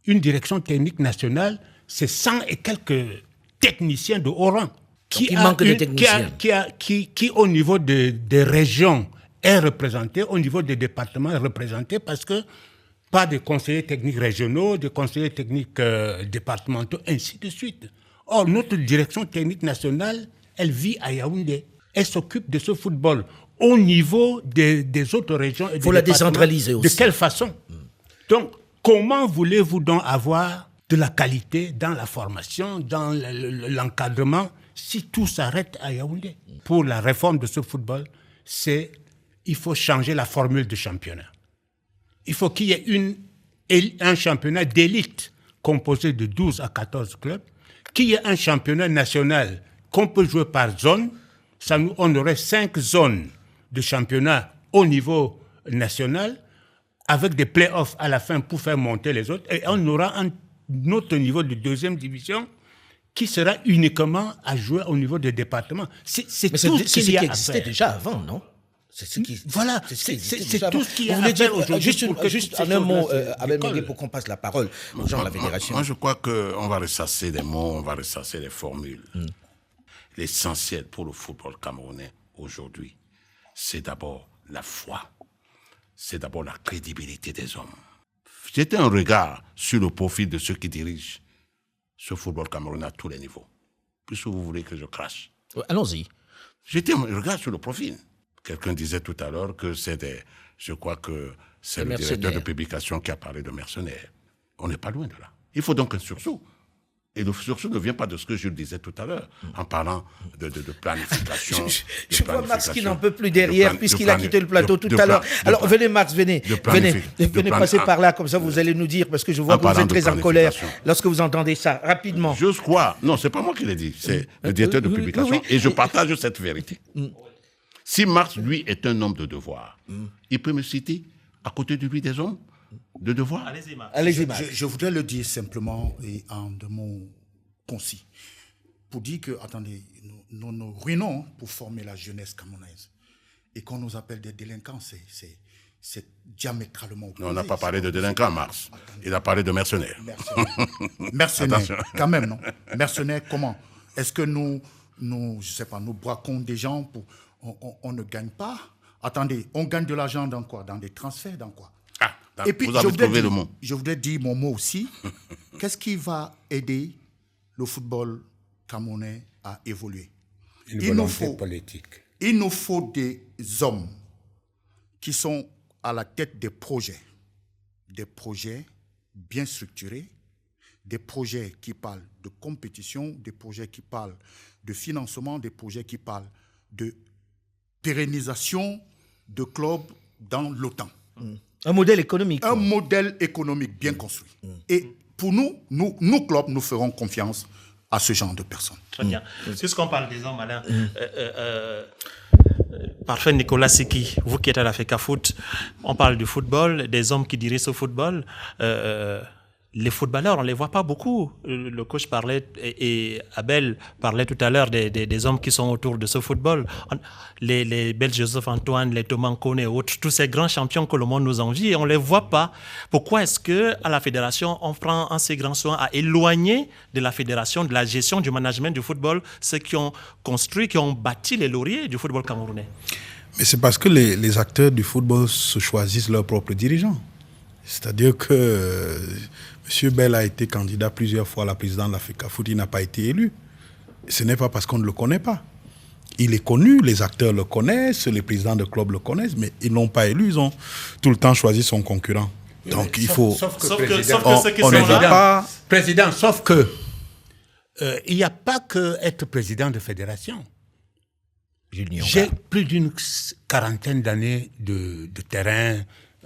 Une direction technique nationale, c'est 100 et quelques techniciens de haut rang. Il manque de techniciens. Qui au niveau des régions, est représenté, au niveau des départements est représenté, parce que pas de conseillers techniques régionaux, de conseillers techniques départementaux, ainsi de suite. Or, notre direction technique nationale, elle vit à Yaoundé. Elle s'occupe de ce football au niveau des autres régions. Il faut la décentraliser aussi. De quelle façon? Donc, comment voulez-vous donc avoir de la qualité dans la formation, dans l'encadrement, si tout s'arrête à Yaoundé. Pour la réforme de ce football, il faut changer la formule de championnat. Il faut qu'il y ait un championnat d'élite composé de 12 à 14 clubs, qu'il y ait un championnat national qu'on peut jouer par zone. On aurait 5 zones de championnat au niveau national, avec des play-offs à la fin pour faire monter les autres. Et on aura un autre niveau de deuxième division qui sera uniquement à jouer au niveau des départements. C'est tout ce qu'il y a à faire. Existait déjà avant, non? Voilà, c'est tout ce qu'il y a à faire aujourd'hui. Juste en un mot, Abel Mengue, pour qu'on passe la parole aux gens de la fédération. Moi, je crois qu'on va ressasser des mots, on va ressasser des formules. L'essentiel pour le football camerounais aujourd'hui, c'est d'abord la foi. C'est d'abord la crédibilité des hommes. Jetez un regard sur le profil de ceux qui dirigent ce football camerounais à tous les niveaux. Puisque vous voulez que je crache. Allons-y. Jetez un regard sur le profil. Quelqu'un disait tout à l'heure que je crois que c'est le directeur de publication qui a parlé de mercenaires. On n'est pas loin de là. Il faut donc un sursaut. Et le sursaut ne vient pas de ce que je disais tout à l'heure, en parlant de planification. Je vois Max qui n'en peut plus derrière, puisqu'il a quitté le plateau tout à l'heure. Alors, venez Max, venez passer par là, comme ça vous allez nous dire, parce que je vois que vous êtes très en colère lorsque vous entendez ça, rapidement. Je crois, non, c'est pas moi qui l'ai dit, c'est le directeur de publication, et je partage cette vérité. Si Marx, lui, est un homme de devoir, il peut me citer, à côté de lui, des hommes de devoir. Allez-y, Max. Je voudrais le dire simplement et en deux mots concis. Pour dire que, attendez, nous nous ruinons pour former la jeunesse camerounaise. Et qu'on nous appelle des délinquants, c'est diamétralement opposé. Non, on n'a pas parlé de délinquants, Marx. Il a parlé de mercenaires. Mercenaires, quand même, non? Mercenaires, comment? Est-ce que nous, je sais pas, nous braquons des gens pour... On ne gagne pas. Attendez, on gagne de l'argent dans quoi? Dans des transferts, dans quoi? Et puis, vous avez trouvé le mot. Je voudrais dire mon mot aussi. Qu'est-ce qui va aider le football camerounais à évoluer? Une volonté politique. Il nous faut des hommes qui sont à la tête des projets bien structurés, des projets qui parlent de compétition, des projets qui parlent de financement, des projets qui parlent de pérennisation de clubs dans l'OTAN. Un modèle économique. Un modèle économique bien construit. Et pour nous clubs, nous ferons confiance à ce genre de personnes. Très bien. Puisqu'on parle des hommes, Alain, parfait Nicolas Siki, vous qui êtes à la FECAFOOT, on parle du football, des hommes qui dirigent ce football. Les footballeurs, on ne les voit pas beaucoup. Le coach parlait, et Abel parlait tout à l'heure des hommes qui sont autour de ce football. Les Belges Joseph Antoine, les Thomas Nkone et autres, tous ces grands champions que le monde nous envie, et on ne les voit pas. Pourquoi est-ce qu'à la fédération, on prend un si grand soin à éloigner de la fédération, de la gestion, du management du football, ceux qui ont construit, qui ont bâti les lauriers du football camerounais? Mais c'est parce que les acteurs du football se choisissent leurs propres dirigeants. C'est-à-dire que M. Bell a été candidat plusieurs fois à la présidence de la FECAFOOT, il n'a pas été élu. Ce n'est pas parce qu'on ne le connaît pas. Il est connu, les acteurs le connaissent, les présidents de clubs le connaissent, mais ils ne l'ont pas élu, ils ont tout le temps choisi son concurrent. Donc il faut... Sauf que ceux qui on sont ne va là... pas... Président, sauf que il n'y a pas que être président de fédération. J'ai plus d'une quarantaine d'années de terrain,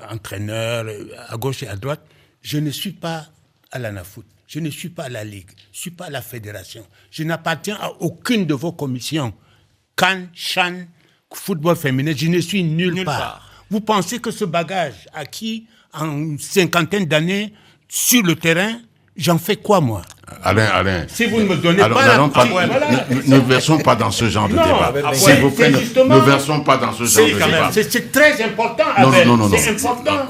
entraîneur, à gauche et à droite. Je ne suis pas à l'ANAFOOT, je ne suis pas à la Ligue, je ne suis pas à la Fédération. Je n'appartiens à aucune de vos commissions. CAN, CHAN, football féminin, je ne suis nulle part. Vous pensez que ce bagage acquis en cinquantaine d'années sur le terrain, j'en fais quoi, moi? Alain. Si vous ne me donnez pas... Ne versons pas dans ce genre de débat. S'il vous plaît, ne versons pas dans ce genre de débat. C'est très important, Abel. Non. C'est important.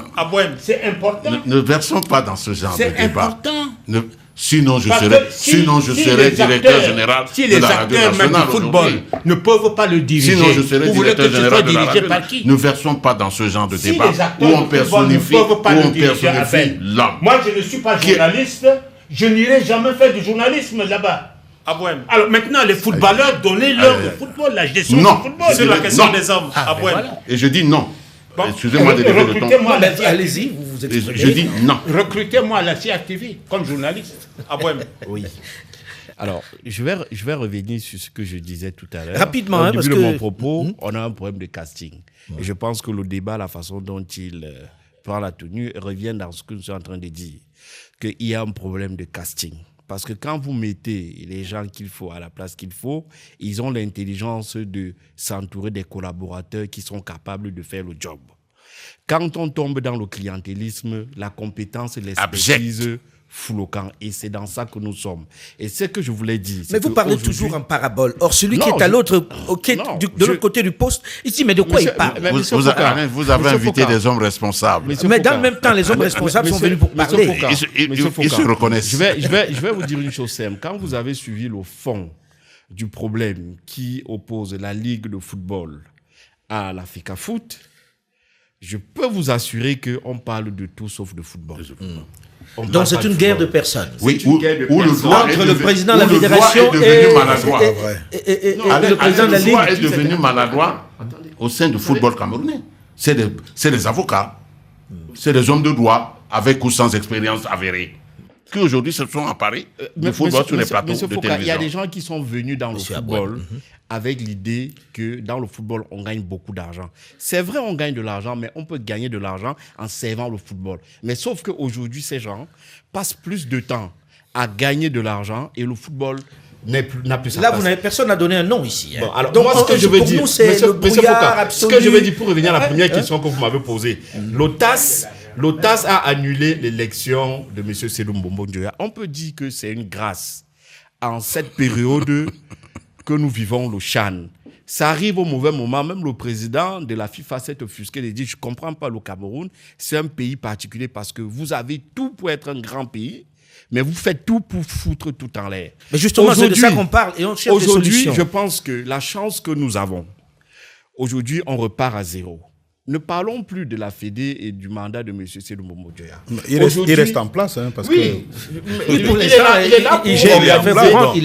C'est important. Ne versons pas dans ce genre de débat. C'est important. Sinon, je serai directeur général de la radio nationale. Si les acteurs du football ne peuvent pas le diriger, sinon je serai directeur général de la radio. Par qui? Ne versons pas dans ce genre de débat où on personnifie l'homme. Moi, je ne suis pas journaliste. Je n'irai jamais faire du journalisme là-bas. Alors maintenant, les footballeurs, donnez-leur le football, la gestion du football. Sur la question des hommes. Et je dis non. Bon, excusez-moi de lever le ton. Allez-y, vous vous exprimez. Je dis non. Recrutez-moi à la CRTV comme journaliste. Oui. Alors, je vais revenir sur ce que je disais tout à l'heure. Rapidement, au début parce de que... mon propos, on a un problème de casting. Et je pense que le débat, la façon dont il prend la tenue, revient dans ce que nous sommes en train de dire. Qu'il y a un problème de casting. Parce que quand vous mettez les gens qu'il faut à la place qu'il faut, ils ont l'intelligence de s'entourer des collaborateurs qui sont capables de faire le job. Quand on tombe dans le clientélisme, la compétence, l'expertise fout le camp. Et c'est dans ça que nous sommes. Et ce que je voulais dire... Mais vous parlez toujours en parabole. Or, celui qui Non, est à l'autre, de l'autre côté du poste, il dit, mais de quoi il parle? Vous avez invité des hommes responsables. Mais dans le même temps, les hommes responsables sont venus pour parler. Ils se reconnaissent. Je vais vous dire une chose simple. Quand vous avez suivi le fond du problème qui oppose la Ligue de football à la FECAFOOT, je peux vous assurer qu'on parle de tout sauf de football. Donc c'est une guerre de personnes. Oui, où le président de la fédération et le président de la Ligue est devenu maladroit au sein du football camerounais. C'est des avocats, c'est des hommes de droit avec ou sans expérience avérée qui aujourd'hui se sont emparés du football sur les plateaux de télévision. Il y a des gens qui sont venus dans le football avec l'idée que dans le football, on gagne beaucoup d'argent. C'est vrai, on gagne de l'argent, mais on peut gagner de l'argent en servant le football. Mais sauf qu'aujourd'hui, ces gens passent plus de temps à gagner de l'argent et le football n'a plus sa place. Là, personne n'a donné un nom ici. Bon, alors, donc, moi, ce que je veux dire, ce que je veux dire pour revenir à la première question que vous m'avez posée, l'OTAS a annulé l'élection de M. Sédou Mbombo Njoya. On peut dire que c'est une grâce en cette période que nous vivons le CHAN. Ça arrive au mauvais moment. Même le président de la FIFA s'est offusqué et dit « Je ne comprends pas le Cameroun. C'est un pays particulier parce que vous avez tout pour être un grand pays, mais vous faites tout pour foutre tout en l'air. » Mais justement, c'est de ça qu'on parle et on cherche des solutions. Aujourd'hui, je pense que la chance que nous avons, aujourd'hui, on repart à zéro. Ne parlons plus de la Fédé et du mandat de M. Sédou Mbombo Njoya. Il reste en place, parce que... Il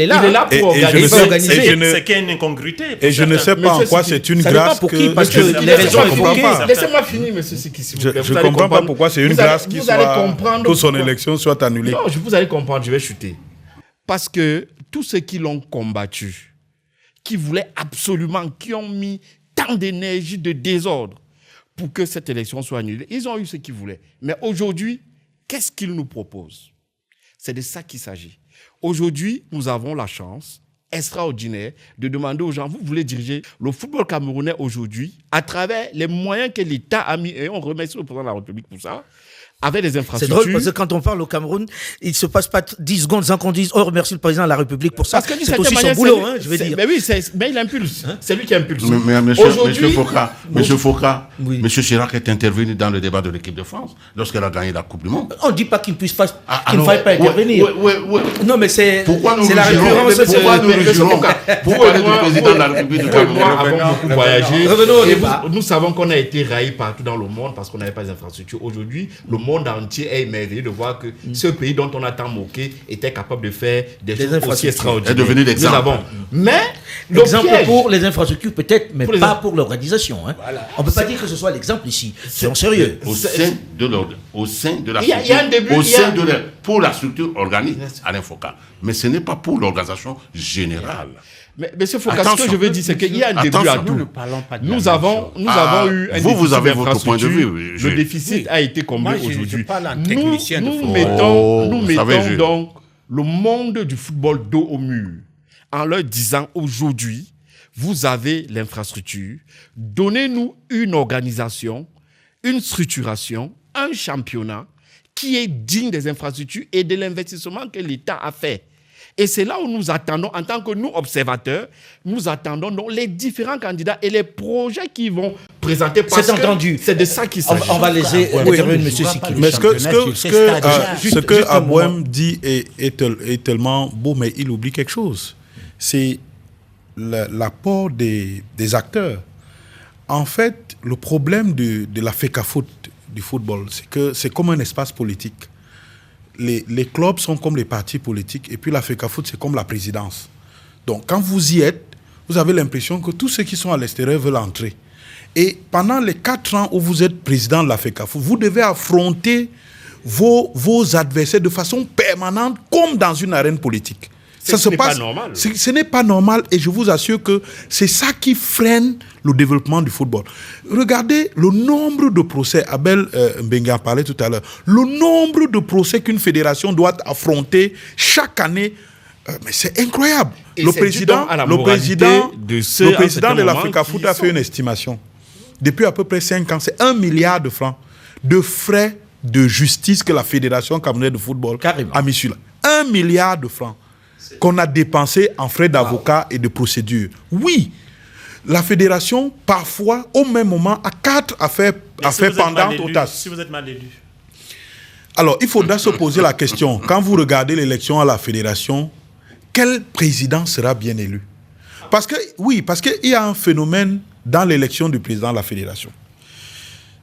est là pour organiser. C'est qu'il y a une incongruité. Et je ne sais pas en quoi c'est une grâce que... Parce que les raisons évoquées... Laissez-moi finir, M. Siki, s'il vous plaît. Je ne comprends pas pourquoi c'est une grâce que son élection soit annulée. Non, vous allez comprendre, je vais chuter. Parce que tous ceux qui l'ont combattu, qui voulaient absolument, qui ont mis tant d'énergie, de désordre, pour que cette élection soit annulée. Ils ont eu ce qu'ils voulaient. Mais aujourd'hui, qu'est-ce qu'ils nous proposent? C'est de ça qu'il s'agit. Aujourd'hui, nous avons la chance extraordinaire de demander aux gens, vous voulez diriger le football camerounais aujourd'hui à travers les moyens que l'État a mis, et on remercie le président de la République pour ça, avec des infrastructures. C'est drôle parce que quand on parle au Cameroun, il ne se passe pas 10 secondes sans qu'on dise « Oh, remercie le président de la République pour ça ». C'est aussi son boulot, je vais dire. Mais oui, mais il impulse. C'est lui qui impulse. Mais monsieur Foucault, M. Chirac est intervenu dans le débat de l'équipe de France lorsqu'elle a gagné la Coupe du Monde. On ne dit pas qu'il ne faille pas intervenir. Non, mais c'est la récurrence. Pourquoi le président de la République du Cameroun avons beaucoup voyagé. Revenons au débat. Nous savons qu'on a été raillés partout dans le monde parce qu'on n'avait pas d'infrastructures. Aujourd'hui, le monde entier est émerveillé de voir que ce pays dont on a tant moqué était capable de faire des choses aussi extraordinaires. Est devenu l'exemple. Mais l'exemple pour les infrastructures peut-être, mais pas pour l'organisation. Voilà. On ne peut pas dire que ce soit l'exemple ici. Soyons sérieux. Au sein de la structure, il y a un début, pour la structure organique, Alain Foucault. Mais ce n'est pas pour l'organisation générale. Mais M. Foucault, ce que je veux dire, c'est qu'il y a un début à tout. Nous avons eu un déficit avez votre point de vue. Le déficit a été comblé aujourd'hui. Nous mettons donc le monde du football dos au mur en leur disant aujourd'hui, vous avez l'infrastructure, donnez-nous une organisation, une structuration, un championnat qui est digne des infrastructures et de l'investissement que l'État a fait. Et c'est là où nous attendons, en tant que nous, observateurs, nous attendons donc les différents candidats et les projets qu'ils vont présenter. C'est entendu. C'est de ça qu'il s'agit. On va laisser M. Siki. Mais ce que Abouem dit est tellement beau, mais il oublie quelque chose. C'est l'apport des acteurs. En fait, le problème de la FECAFOOT du football, c'est que c'est comme un espace politique. Les clubs sont comme les partis politiques et puis la FECAFOOT, c'est comme la présidence. Donc, quand vous y êtes, vous avez l'impression que tous ceux qui sont à l'extérieur veulent entrer. Et pendant les 4 ans où vous êtes président de la FECAFOOT, vous devez affronter vos adversaires de façon permanente comme dans une arène politique. Ça se passe. Pas normal. Ce n'est pas normal et je vous assure que c'est ça qui freine le développement du football. Regardez le nombre de procès, Abel Mbenga parlait tout à l'heure, le nombre de procès qu'une fédération doit affronter chaque année, mais c'est incroyable. Et Le c'est président dû à la de moralité l'Africafoot a fait une estimation. Depuis à peu près 5 ans, c'est 1 milliard de francs de frais de justice que la Fédération camerounaise de football a mis sur là. 1 milliard de francs qu'on a dépensé en frais d'avocat et de procédure. Oui, la fédération, parfois, au même moment, a 4 affaires pendantes au TAS. Si vous êtes mal élu. Alors, il faudra se poser la question, quand vous regardez l'élection à la fédération, quel président sera bien élu? Parce qu'il y a un phénomène dans l'élection du président de la fédération.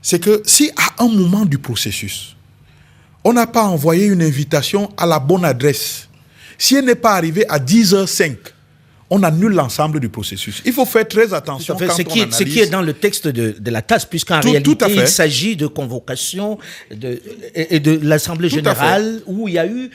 C'est que si à un moment du processus, on n'a pas envoyé une invitation à la bonne adresse, si elle n'est pas arrivée à 10h05, on annule l'ensemble du processus. Il faut faire très attention quand on analyse. Ce qui est dans le texte de la TAS, puisqu'en réalité, il s'agit de convocation et de l'Assemblée générale où il y a eu,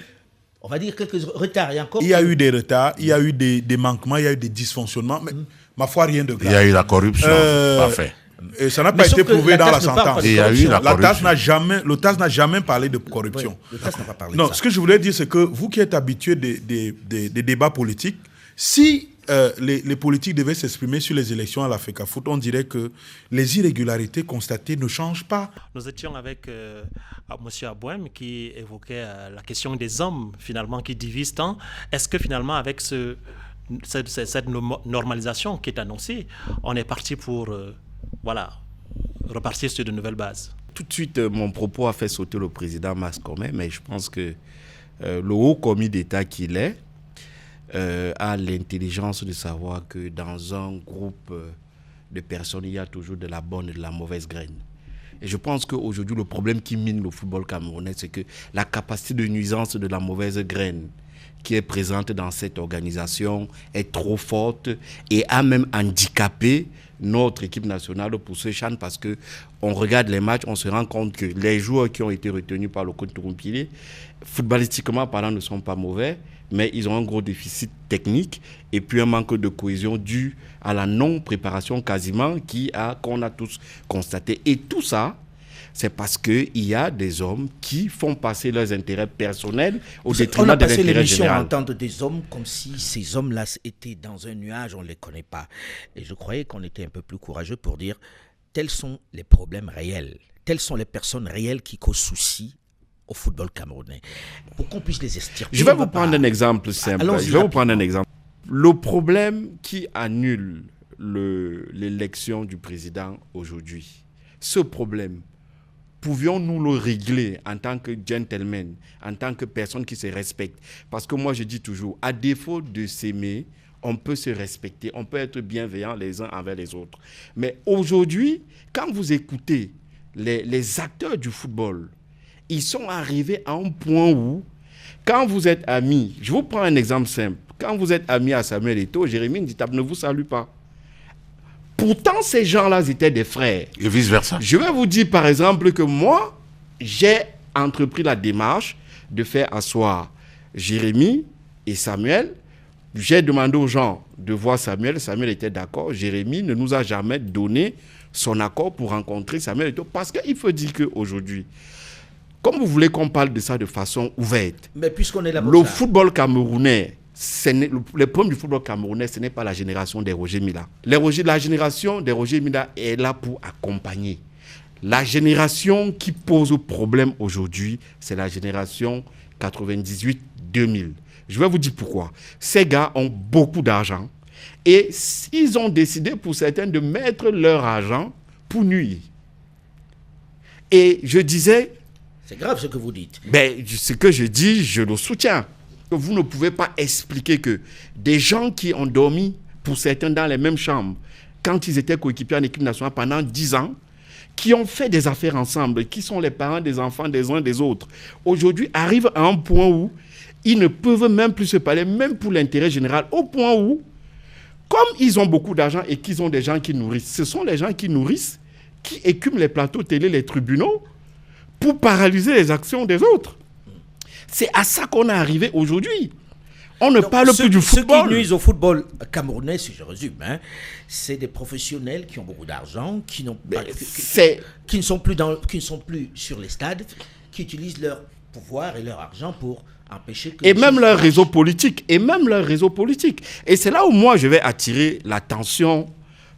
on va dire, quelques retards. Il y a eu des retards, il y a eu des manquements, il y a eu des dysfonctionnements, mais ma foi, rien de grave. Il y a eu la corruption, parfait. Et ça n'a pas été prouvé dans la sentence. Le TAS n'a jamais parlé de corruption. Oui, le TAS n'a pas parlé non, de ça. Ce que je voulais dire, c'est que vous qui êtes habitués des débats politiques, si les politiques devaient s'exprimer sur les élections à l'Africafoot, on dirait que les irrégularités constatées ne changent pas. Nous étions avec M. Abouem qui évoquait la question des hommes, finalement, qui divisent tant. Est-ce que finalement, avec cette normalisation qui est annoncée, on est parti pour repartir sur de nouvelles bases? Tout de suite, mon propos a fait sauter le président Mascomé, mais je pense que le haut commis d'État qu'il est a l'intelligence de savoir que dans un groupe de personnes, il y a toujours de la bonne et de la mauvaise graine. Et je pense qu'aujourd'hui, le problème qui mine le football camerounais, c'est que la capacité de nuisance de la mauvaise graine qui est présente dans cette organisation est trop forte et a même handicapé notre équipe nationale pour ce CHAN, parce que on regarde les matchs, on se rend compte que les joueurs qui ont été retenus par le coach Tourumpilé, footballistiquement parlant, ne sont pas mauvais, mais ils ont un gros déficit technique et puis un manque de cohésion dû à la non-préparation quasiment qu'on a tous constaté. Et tout ça, c'est parce qu'il y a des hommes qui font passer leurs intérêts personnels au détriment de l'intérêt général. On a passé l'émission à entendre des hommes comme si ces hommes-là étaient dans un nuage, on ne les connaît pas. Et je croyais qu'on était un peu plus courageux pour dire tels sont les problèmes réels, telles sont les personnes réelles qui causent souci au football camerounais. Pour qu'on puisse les extirper. Je vais vous prendre un exemple simple. Le problème qui annule l'élection du président aujourd'hui, ce problème, pouvions-nous le régler en tant que gentleman, en tant que personne qui se respecte? Parce que moi, je dis toujours, à défaut de s'aimer, on peut se respecter, on peut être bienveillants les uns envers les autres. Mais aujourd'hui, quand vous écoutez les acteurs du football, ils sont arrivés à un point où, quand vous êtes amis, je vous prends un exemple simple, quand vous êtes amis à Samuel Eto'o, Jérémy Nditap ne vous salue pas. Pourtant, ces gens-là étaient des frères. Et vice-versa. Je vais vous dire, par exemple, que moi, j'ai entrepris la démarche de faire asseoir Jérémy et Samuel. J'ai demandé aux gens de voir Samuel. Samuel était d'accord. Jérémy ne nous a jamais donné son accord pour rencontrer Samuel Eto'o. Parce qu'il faut dire qu'aujourd'hui, comme vous voulez qu'on parle de ça de façon ouverte, mais puisqu'on est là pour le football camerounais, le problème du football camerounais, ce n'est pas la génération des Roger Mila. La génération des Roger Mila est là pour accompagner. La génération qui pose problème aujourd'hui, c'est la génération 98-2000. Je vais vous dire pourquoi. Ces gars ont beaucoup d'argent et ils ont décidé pour certains de mettre leur argent pour nuire. Et je disais... C'est grave ce que vous dites. Ce que je dis, je le soutiens. Vous ne pouvez pas expliquer que des gens qui ont dormi, pour certains, dans les mêmes chambres, quand ils étaient coéquipiers en équipe nationale pendant 10 ans, qui ont fait des affaires ensemble, qui sont les parents des enfants des uns des autres, aujourd'hui arrivent à un point où ils ne peuvent même plus se parler, même pour l'intérêt général, au point où, comme ils ont beaucoup d'argent et qu'ils ont des gens qui nourrissent, ce sont les gens qui nourrissent, qui écument les plateaux télé, les tribunaux, pour paralyser les actions des autres. C'est à ça qu'on est arrivé aujourd'hui. On ne parle plus du football. Ceux qui nuisent au football camerounais, si je résume, c'est des professionnels qui ont beaucoup d'argent, qui ne sont plus sur les stades, qui utilisent leur pouvoir et leur argent pour empêcher que... Et même leur réseau politique. Et c'est là où moi, je vais attirer l'attention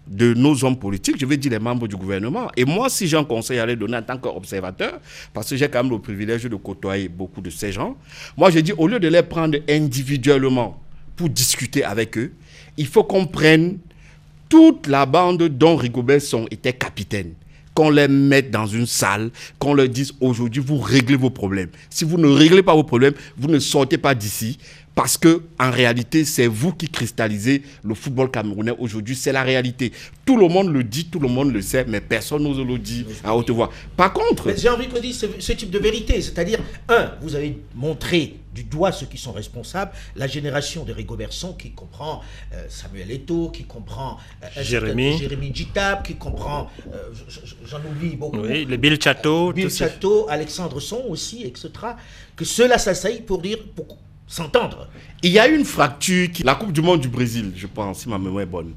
de nos hommes politiques, je vais dire les membres du gouvernement. Et moi, si j'ai un conseil à les donner en tant qu'observateur, parce que j'ai quand même le privilège de côtoyer beaucoup de ces gens, moi, je dis, au lieu de les prendre individuellement pour discuter avec eux, il faut qu'on prenne toute la bande dont Rigobert Song était capitaine, qu'on les mette dans une salle, qu'on leur dise, aujourd'hui, vous réglez vos problèmes. Si vous ne réglez pas vos problèmes, vous ne sortez pas d'ici. Parce que en réalité, c'est vous qui cristallisez le football camerounais aujourd'hui. C'est la réalité. Tout le monde le dit, tout le monde le sait, mais personne n'ose le dire à haute voix. Par contre... Mais j'ai envie de dire ce type de vérité. C'est-à-dire, vous avez montré du doigt ceux qui sont responsables, la Rigobert Song qui comprend Samuel Eto'o, qui comprend Jérémy Djitab, qui comprend, j'en oublie beaucoup. Oui, le Bill Chateau. Alexandre Son aussi, etc. Que ceux-là s'assaillent pour dire... s'entendre. Il y a une fracture, la Coupe du Monde du Brésil, je pense, si ma mémoire est bonne.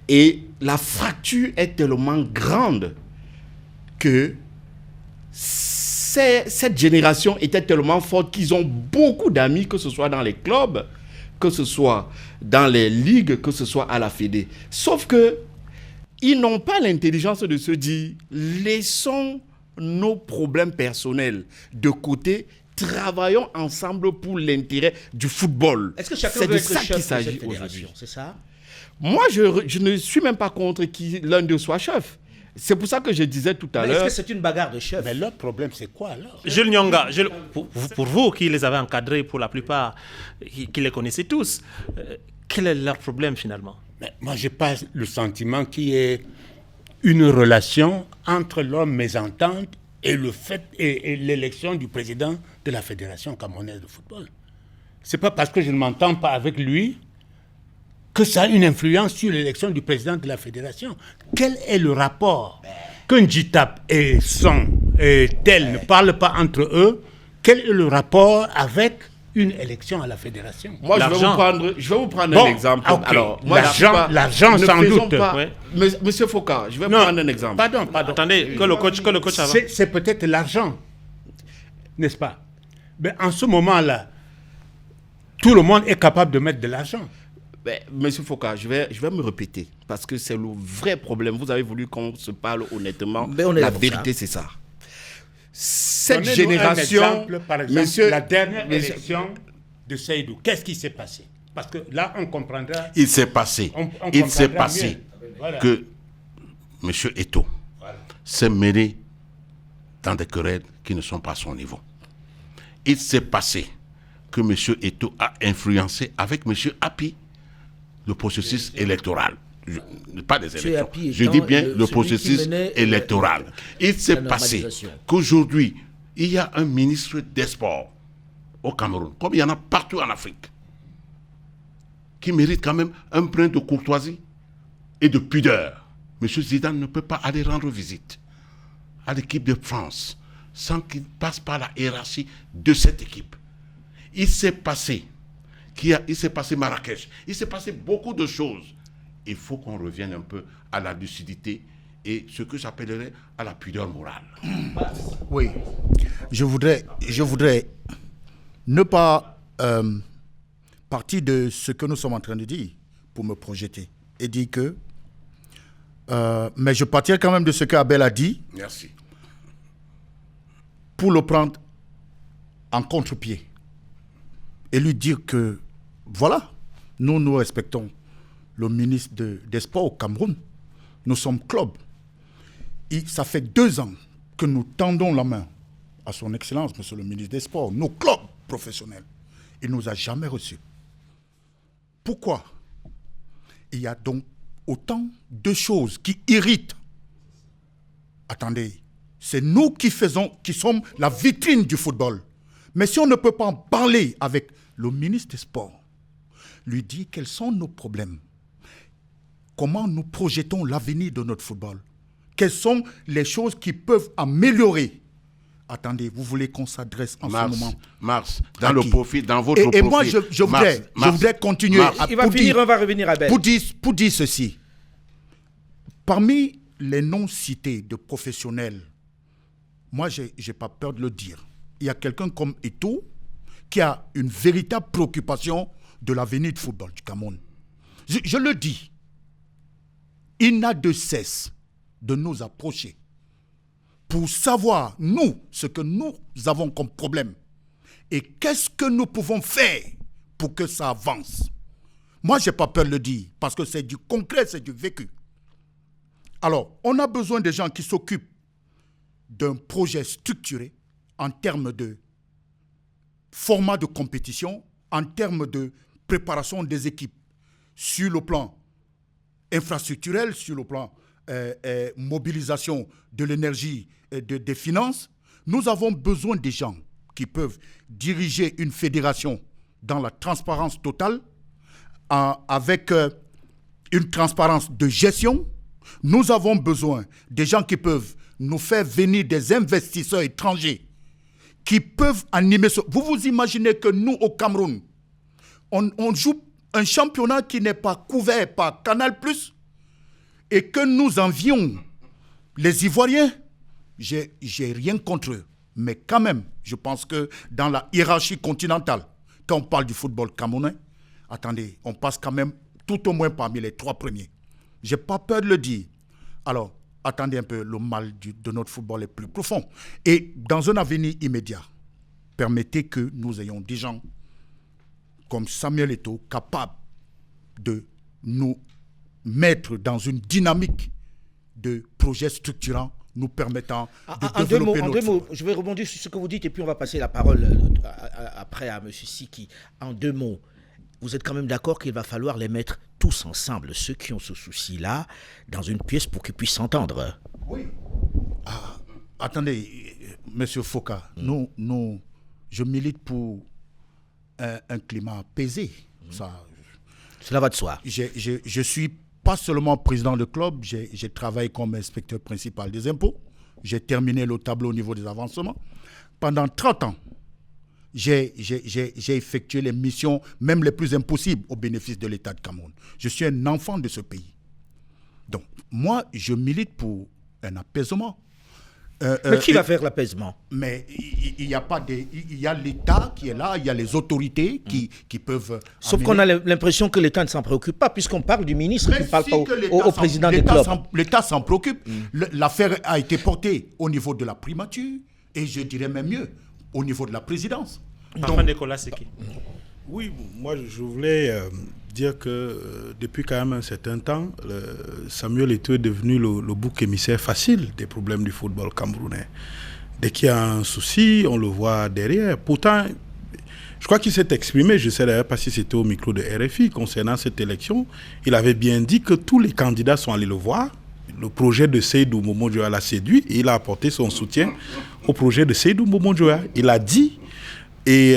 Et la fracture est tellement grande que cette génération était tellement forte qu'ils ont beaucoup d'amis, que ce soit dans les clubs, que ce soit dans les ligues, que ce soit à la Fédé. Sauf que ils n'ont pas l'intelligence de se dire, laissons nos problèmes personnels de côté, travaillons ensemble pour l'intérêt du football. Est-ce que chacun veut être chef de cette fédération, c'est ça? Moi, je ne suis même pas contre que l'un d'eux soit chef. C'est pour ça que je disais tout à l'heure... Est-ce que c'est une bagarre de chefs? Mais leur problème, c'est quoi alors? Jules Nyonga, pour vous qui les avez encadrés pour la plupart, qui les connaissez tous, quel est leur problème finalement? Mais moi, je n'ai pas le sentiment qu'il y ait une relation entre leur mésentente et le fait et l'élection du président de la Fédération camerounaise de football. Ce n'est pas parce que je ne m'entends pas avec lui que ça a une influence sur l'élection du président de la Fédération. Quel est le rapport? Que Ndjitap et Son et Tel ne parlent pas entre eux, quel est le rapport avec une élection à la Fédération? Moi, je vais vous prendre un exemple. Okay. Alors, moi, l'argent sans doute. Ouais. Monsieur Foucault, je vais prendre un exemple. Pardon. Attendez, que le coach avant. C'est peut-être l'argent, n'est-ce pas? Mais en ce moment-là, tout le monde est capable de mettre de l'argent. Monsieur Foucault, je vais me répéter, parce que c'est le vrai problème. Vous avez voulu qu'on se parle honnêtement. La vérité, c'est ça. Cette génération... Un exemple, par exemple, la dernière élection de Seydou. Qu'est-ce qui s'est passé? Parce que là, on comprendra... Il s'est passé voilà. Que M. Eto'o s'est mêlé dans des querelles qui ne sont pas à son niveau. Il s'est passé que M. Eto'o a influencé avec M. Api le processus électoral. Pas des élections. Je dis bien le processus électoral. Il s'est passé qu'aujourd'hui, il y a un ministre des Sports au Cameroun, comme il y en a partout en Afrique, qui mérite quand même un brin de courtoisie et de pudeur. M. Zidane ne peut pas aller rendre visite à l'équipe de France sans qu'il passe par la hiérarchie de cette équipe. Il s'est passé Marrakech, il s'est passé beaucoup de choses. Il faut qu'on revienne un peu à la lucidité et ce que j'appellerais à la pudeur morale. Oui, je voudrais ne pas partir de ce que nous sommes en train de dire pour me projeter et dire que mais je partirai quand même de ce qu'Abel a dit. Merci. Pour le prendre en contre-pied et lui dire que voilà, nous respectons le ministre des Sports au Cameroun. Nous sommes club. Et ça fait 2 ans que nous tendons la main à son Excellence, Monsieur le ministre des Sports, nos clubs professionnels. Il ne nous a jamais reçus. Pourquoi? Il y a donc autant de choses qui irritent. Attendez, c'est nous qui sommes la vitrine du football. Mais si on ne peut pas en parler avec le ministre des Sports, lui dire quels sont nos problèmes, comment nous projetons l'avenir de notre football, quelles sont les choses qui peuvent améliorer attendez, vous voulez qu'on s'adresse en ce moment Mars, à dans qui? votre profil. Et moi, je voudrais continuer. Il va finir, on va revenir à Ben. Pour dire ceci. Parmi les noms cités de professionnels, moi, je n'ai pas peur de le dire. Il y a quelqu'un comme Eto'o qui a une véritable préoccupation de l'avenir du football du Cameroun. Je le dis. Il n'a de cesse de nous approcher pour savoir, nous, ce que nous avons comme problème et qu'est-ce que nous pouvons faire pour que ça avance. Moi, je n'ai pas peur de le dire parce que c'est du concret, c'est du vécu. Alors, on a besoin de gens qui s'occupent d'un projet structuré en termes de format de compétition, en termes de préparation des équipes sur le plan infrastructurel, sur le plan mobilisation de l'énergie et des finances. Nous avons besoin des gens qui peuvent diriger une fédération dans la transparence totale, avec une transparence de gestion. Nous avons besoin des gens qui peuvent nous faire venir des investisseurs étrangers qui peuvent animer ce... Vous imaginez que nous, au Cameroun, on joue un championnat qui n'est pas couvert par Canal+, et que nous envions les Ivoiriens. J'ai rien contre eux. Mais quand même, je pense que dans la hiérarchie continentale, quand on parle du football camerounais, attendez, on passe quand même tout au moins parmi les 3 premiers. Je n'ai pas peur de le dire. Alors, attendez un peu, le mal de notre football est plus profond. Et dans un avenir immédiat, permettez que nous ayons des gens comme Samuel Eto'o capables de nous mettre dans une dynamique de projets structurants nous permettant de développer notre football. Je vais rebondir sur ce que vous dites et puis on va passer la parole après à M. Siki. En 2 mots, vous êtes quand même d'accord qu'il va falloir les mettre tous ensemble, ceux qui ont ce souci-là, dans une pièce pour qu'ils puissent s'entendre. Oui. Attendez, M. Foka, je milite pour un climat apaisé. Cela va de soi. Je suis pas seulement président de club, j'ai travaillé comme inspecteur principal des impôts. J'ai terminé le tableau au niveau des avancements. Pendant 30 ans, j'ai effectué les missions, même les plus impossibles, au bénéfice de l'État de Cameroun. Je suis un enfant de ce pays. Donc, moi, je milite pour un apaisement. Mais qui va faire l'apaisement? Mais il y a l'État qui est là, il y a les autorités qui peuvent... Sauf qu'on a l'impression que l'État ne s'en préoccupe pas, puisqu'on parle du ministre qui ne parle pas au président des clubs. L'État s'en préoccupe. L'affaire a été portée au niveau de la primature, et je dirais même mieux, au niveau de la présidence. Enfin, Nicolas, c'est qui? Oui, moi je voulais dire que depuis quand même un certain temps, Samuel Eto'o est devenu le bouc émissaire facile des problèmes du football camerounais. Dès qu'il y a un souci, on le voit derrière. Pourtant, je crois qu'il s'est exprimé, je ne sais d'ailleurs pas si c'était au micro de RFI, concernant cette élection. Il avait bien dit que tous les candidats sont allés le voir. Le projet de Seydou Momo Djoa l'a séduit et il a apporté son soutien au projet de Seydou Momo Djoa. Il a dit... Et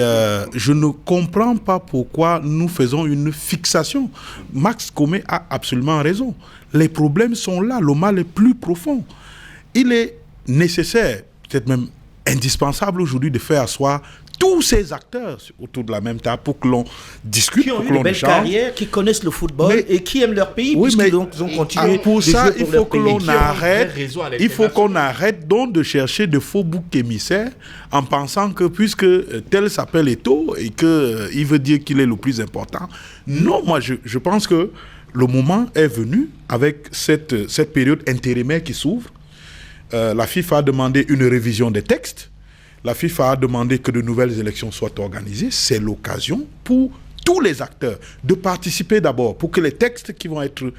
je ne comprends pas pourquoi nous faisons une fixation. Max Comé a absolument raison. Les problèmes sont là, le mal est plus profond. Il est nécessaire, peut-être même indispensable aujourd'hui, de faire asseoir tous ces acteurs autour de la même table pour que l'on discute, qui ont pour eu que l'on une belle échange. carrière, qui connaissent le football et qui aiment leur pays, oui, puisqu'ils ont continué pour de ça, jouer il pour faut leur que pays. l'on arrête. Donc de chercher de faux boucs émissaires en pensant que puisque tel s'appelle Eto'o et qu'il veut dire qu'il est le plus important. Non, moi je pense que le moment est venu avec cette période intérimaire qui s'ouvre. La FIFA a demandé une révision des textes. La FIFA a demandé que de nouvelles élections soient organisées. C'est l'occasion pour tous les acteurs de participer d'abord, pour que les textes qui vont être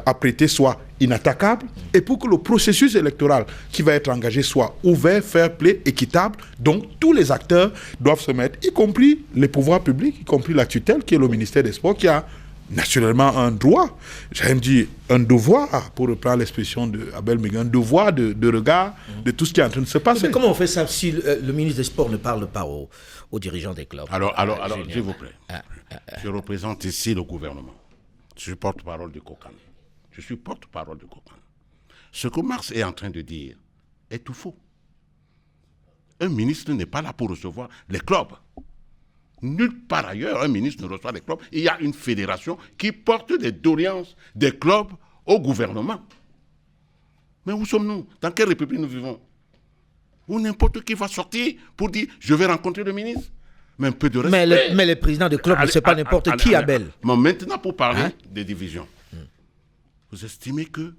apprêtés soient inattaquables et pour que le processus électoral qui va être engagé soit ouvert, fair play, équitable. Donc tous les acteurs doivent se mettre, y compris les pouvoirs publics, y compris la tutelle qui est le ministère des Sports, qui a naturellement un droit, j'aime dire un devoir, pour reprendre l'expression de Abel Megan, un devoir de regard de tout ce qui est en train de se passer. Mais comment on fait ça si le ministre des Sports ne parle pas aux dirigeants des clubs? Alors, s'il vous plaît, je représente ici le gouvernement. Je suis porte-parole du COCAN. Ce que Mars est en train de dire est tout faux. un ministre n'est pas là pour recevoir les clubs. Nulle part ailleurs, un ministre ne reçoit les clubs. Il y a une fédération qui porte les doléances des clubs au gouvernement. Mais où sommes-nous? Dans quelle république nous vivons? Où n'importe qui va sortir pour dire « je vais rencontrer le ministre ». Mais un peu de respect. Mais les présidents de club, ce n'est pas n'importe qui, Abel. Mais maintenant, pour parler des divisions, vous estimez que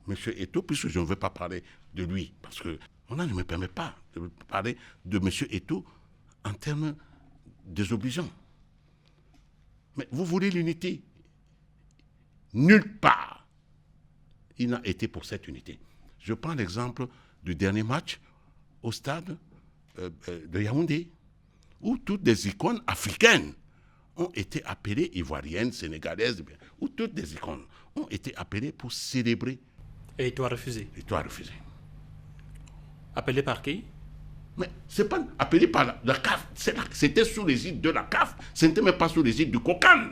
M. Eto'o, puisque je ne veux pas parler de lui, parce qu'on ne me permet pas de parler de M. Eto'o en termes désobligeants. Mais vous voulez l'unité? Nulle part il n'a été pour cette unité. Je prends l'exemple du dernier match au stade de Yaoundé, où toutes les icônes africaines ont été appelées, ivoiriennes, sénégalaises, où toutes les icônes ont été appelées pour célébrer. Et tu as refusé? Et tu as refusé. Appelé par qui? Mais ce n'est pas appelé par la CAF. C'était sous l'égide de la CAF. Ce n'était même pas sous l'égide du COCAN,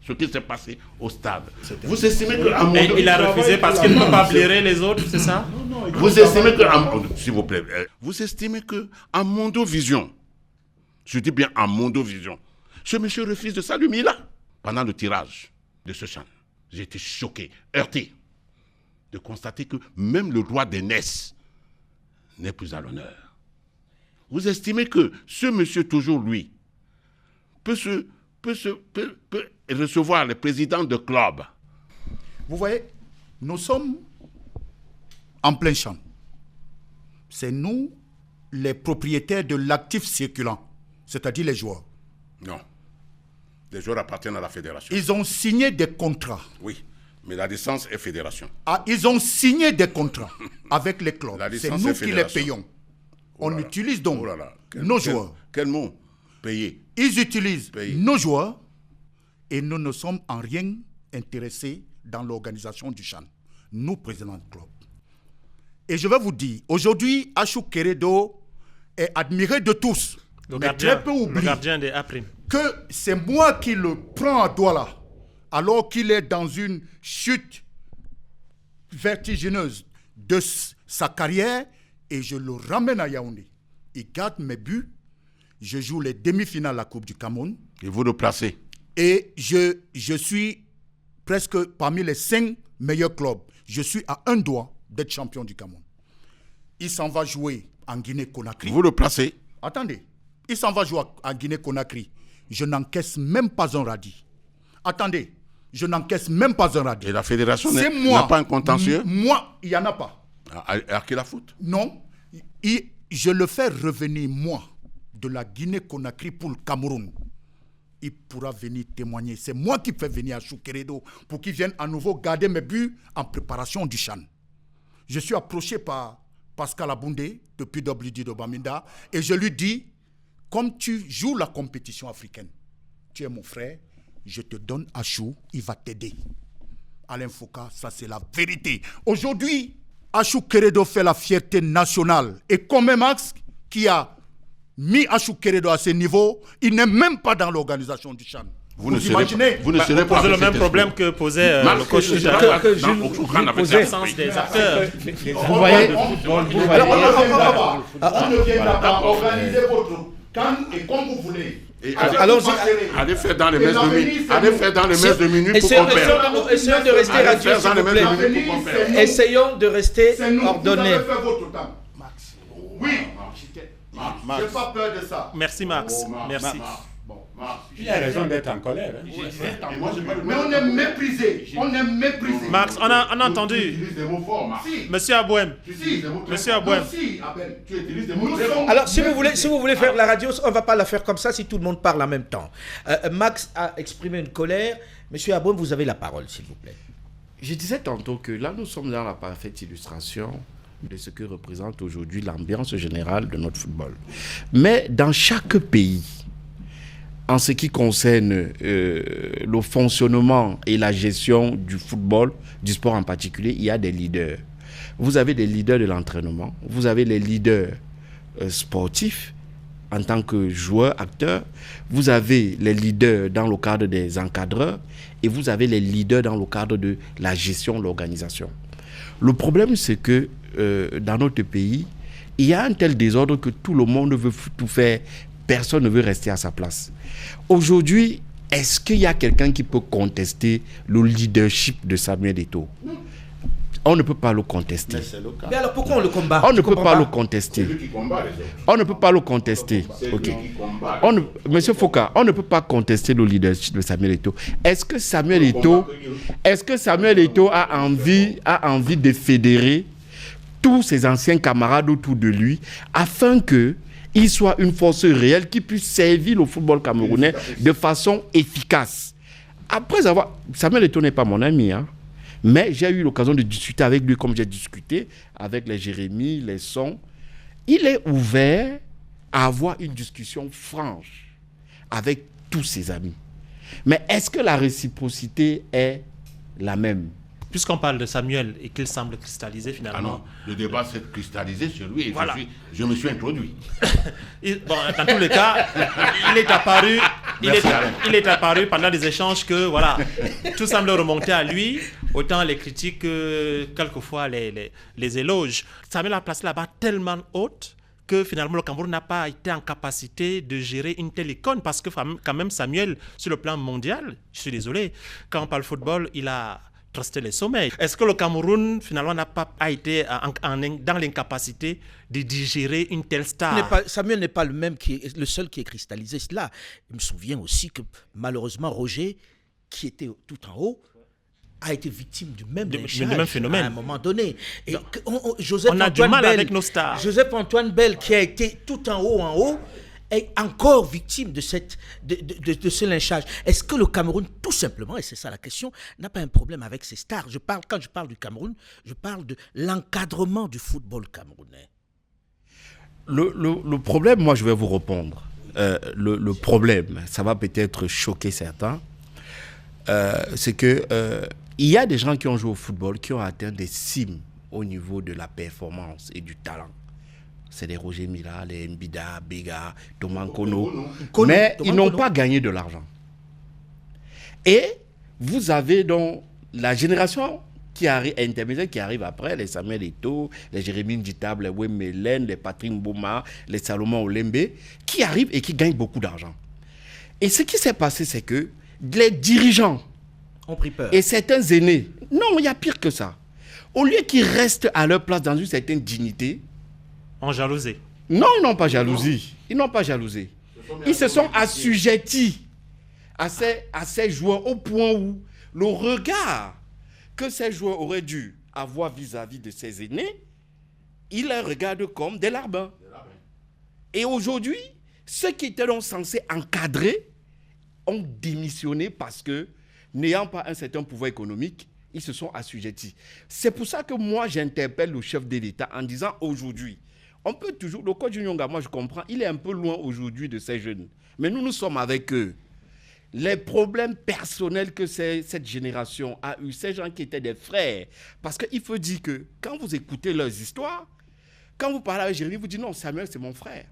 ce qui s'est passé au stade. Vous estimez que... Et il a refusé parce qu'il ne peut pas blairer les autres, c'est ça? Vous estimez que... S'il vous plaît. Vous estimez qu'en Mondovision, je dis bien en Mondovision, ce monsieur refuse de saluer là pendant le tirage de ce chant. J'ai été choqué, heurté de constater que même le roi des NES n'est plus à l'honneur. Vous estimez que ce monsieur, toujours lui, peut recevoir le président de club. Vous voyez, nous sommes en plein champ. C'est nous, les propriétaires de l'actif circulant, c'est-à-dire les joueurs. Non. Les joueurs appartiennent à la fédération. Ils ont signé des contrats. Oui, mais la licence est fédération. Ah, ils ont signé des contrats avec les clubs. C'est nous qui les payons. On utilise donc nos joueurs. Quel mot? Payer. Ils utilisent nos joueurs et nous ne sommes en rien intéressés dans l'organisation du CHAN. Nous, présidents du club. Et je vais vous dire, aujourd'hui, Achou Keredo est admiré de tous. Le mais très peu oublié. Le gardien des A'. Que c'est moi qui le prends à Douala, alors qu'il est dans une chute vertigineuse de sa carrière, et je le ramène à Yaoundé. Il garde mes buts, je joue les demi-finales de la Coupe du Cameroun. Et vous le placez. Et je suis presque parmi les 5 meilleurs clubs. Je suis à un doigt d'être champion du Cameroun. Il s'en va jouer en Guinée-Conakry. Vous le placez. Attendez, il s'en va jouer en Guinée-Conakry. Je n'encaisse même pas un radis. Attendez, je n'encaisse même pas un radis. Et la fédération n'a pas un contentieux? Moi, il n'y en a pas. À qui la faute? Non, je le fais revenir, moi, de la Guinée-Conakry pour le Cameroun. Il pourra venir témoigner. C'est moi qui fais venir Achou Keredo pour qu'il vienne à nouveau garder mes buts en préparation du CHAN. Je suis approché par Pascal Aboundé depuis WD de Bamenda et je lui dis, comme tu joues la compétition africaine, tu es mon frère, je te donne Achou, il va t'aider. Alain Foucault, ça c'est la vérité. Aujourd'hui, Achou Keredo fait la fierté nationale. Et comme Max, qui a mis Achou Keredo à ce niveau, il n'est même pas dans l'organisation du CHAN. Vous imaginez? Vous ne serez pas posez le même problème que posait le coach que je l'absence des acteurs. Vous voyez, on ne viendra pas organiser votre CAN et comme vous voulez. Allez faire dans les messes de minutes. Allez faire dans les messes de minutes pour qu'on perde. Essayons de rester radieux, s'il vous plaît. Essayons de rester ordonnés. Max. Oui. Je n'ai pas peur de ça. Merci Max. Merci. Il a raison d'être en colère. Mais on est méprisé. On est méprisé. Max, on a entendu. Monsieur Abouem. Monsieur Abouem. Alors, si vous voulez faire la radio, on ne va pas la faire comme ça si tout le monde parle en même temps. Max a exprimé une colère. Monsieur Abouem, vous avez la parole, s'il vous plaît. Je disais tantôt que là, nous sommes dans la parfaite illustration de ce que représente aujourd'hui l'ambiance générale de notre football. Mais dans chaque pays, en ce qui concerne le fonctionnement et la gestion du football, du sport en particulier, il y a des leaders. Vous avez des leaders de l'entraînement, vous avez les leaders sportifs en tant que joueurs, acteurs, vous avez les leaders dans le cadre des encadreurs et vous avez les leaders dans le cadre de la gestion, l'organisation. Le problème, c'est que dans notre pays, il y a un tel désordre que tout le monde veut tout faire. Personne ne veut rester à sa place. Aujourd'hui, est-ce qu'il y a quelqu'un qui peut contester le leadership de Samuel Eto'o? On ne peut pas le contester. Mais alors pourquoi on le combat? On ne peut pas le contester. On ne peut pas le contester. Ok. Monsieur Foucault, on ne peut pas contester le leadership de Samuel Eto'o. Est-ce que Samuel Eto'o a envie de fédérer tous ses anciens camarades autour de lui afin qu'il soit une force réelle qui puisse servir le football camerounais de façon efficace? Samuel Eto'o n'est pas mon ami, hein. Mais j'ai eu l'occasion de discuter avec lui comme j'ai discuté avec les Jérémy, les Sons. Il est ouvert à avoir une discussion franche avec tous ses amis. Mais est-ce que la réciprocité est la même? Puisqu'on parle de Samuel et qu'il semble cristalliser finalement. Ah non, le débat s'est cristallisé sur lui et voilà. je me suis introduit. Dans tous les cas, il est apparu pendant des échanges que voilà, tout semble remonter à lui, autant les critiques que quelquefois les éloges. Samuel a placé la barre tellement haute que finalement le Cameroun n'a pas été en capacité de gérer une telle icône, parce que quand même Samuel, sur le plan mondial, je suis désolé, quand on parle football, il a trusté les sommets. Est-ce que le Cameroun finalement n'a pas été dans l'incapacité de digérer une telle star? Samuel n'est pas le seul qui est cristallisé cela. Je me souviens aussi que malheureusement Roger, qui était tout en haut, a été victime du même phénomène à un moment donné. Et on a du mal avec nos stars. Joseph-Antoine Bell, qui a été tout en haut, est encore victime de ce lynchage. Est-ce que le Cameroun, tout simplement, et c'est ça la question, n'a pas un problème avec ses stars? Quand je parle du Cameroun, je parle de l'encadrement du football camerounais. Le problème, moi je vais vous répondre. Le problème, ça va peut-être choquer certains, c'est que il y a des gens qui ont joué au football qui ont atteint des cimes au niveau de la performance et du talent. C'est des Roger Mila, les Mbida, Bega, Thomas Kono. Mais ils n'ont pas gagné de l'argent. Et vous avez donc la génération intermédiaire qui arrive après, les Samuel Eto'o, les Jérémy Nditable, les Wemelen, les Patrick Mboma, les Salomon Olembe, qui arrivent et qui gagnent beaucoup d'argent. Et ce qui s'est passé, c'est que les dirigeants ont pris peur. Et certains aînés, non, il y a pire que ça. Au lieu qu'ils restent à leur place dans une certaine dignité, en jalousie. Non, ils n'ont pas jalousie. Ils n'ont pas jalousé. Ils se sont assujettis à ces joueurs au point où le regard que ces joueurs auraient dû avoir vis-à-vis de ces aînés, ils les regardent comme des larbins. Et aujourd'hui, ceux qui étaient donc censés encadrer ont démissionné parce que, n'ayant pas un certain pouvoir économique, ils se sont assujettis. C'est pour ça que moi, j'interpelle le chef de l'État en disant aujourd'hui, on peut toujours, le coach Nyonga, moi je comprends, il est un peu loin aujourd'hui de ces jeunes. Mais nous sommes avec eux. Les problèmes personnels que cette génération a eu, ces gens qui étaient des frères, parce qu'il faut dire que quand vous écoutez leurs histoires, quand vous parlez avec Jérémy, vous dites non, Samuel c'est mon frère.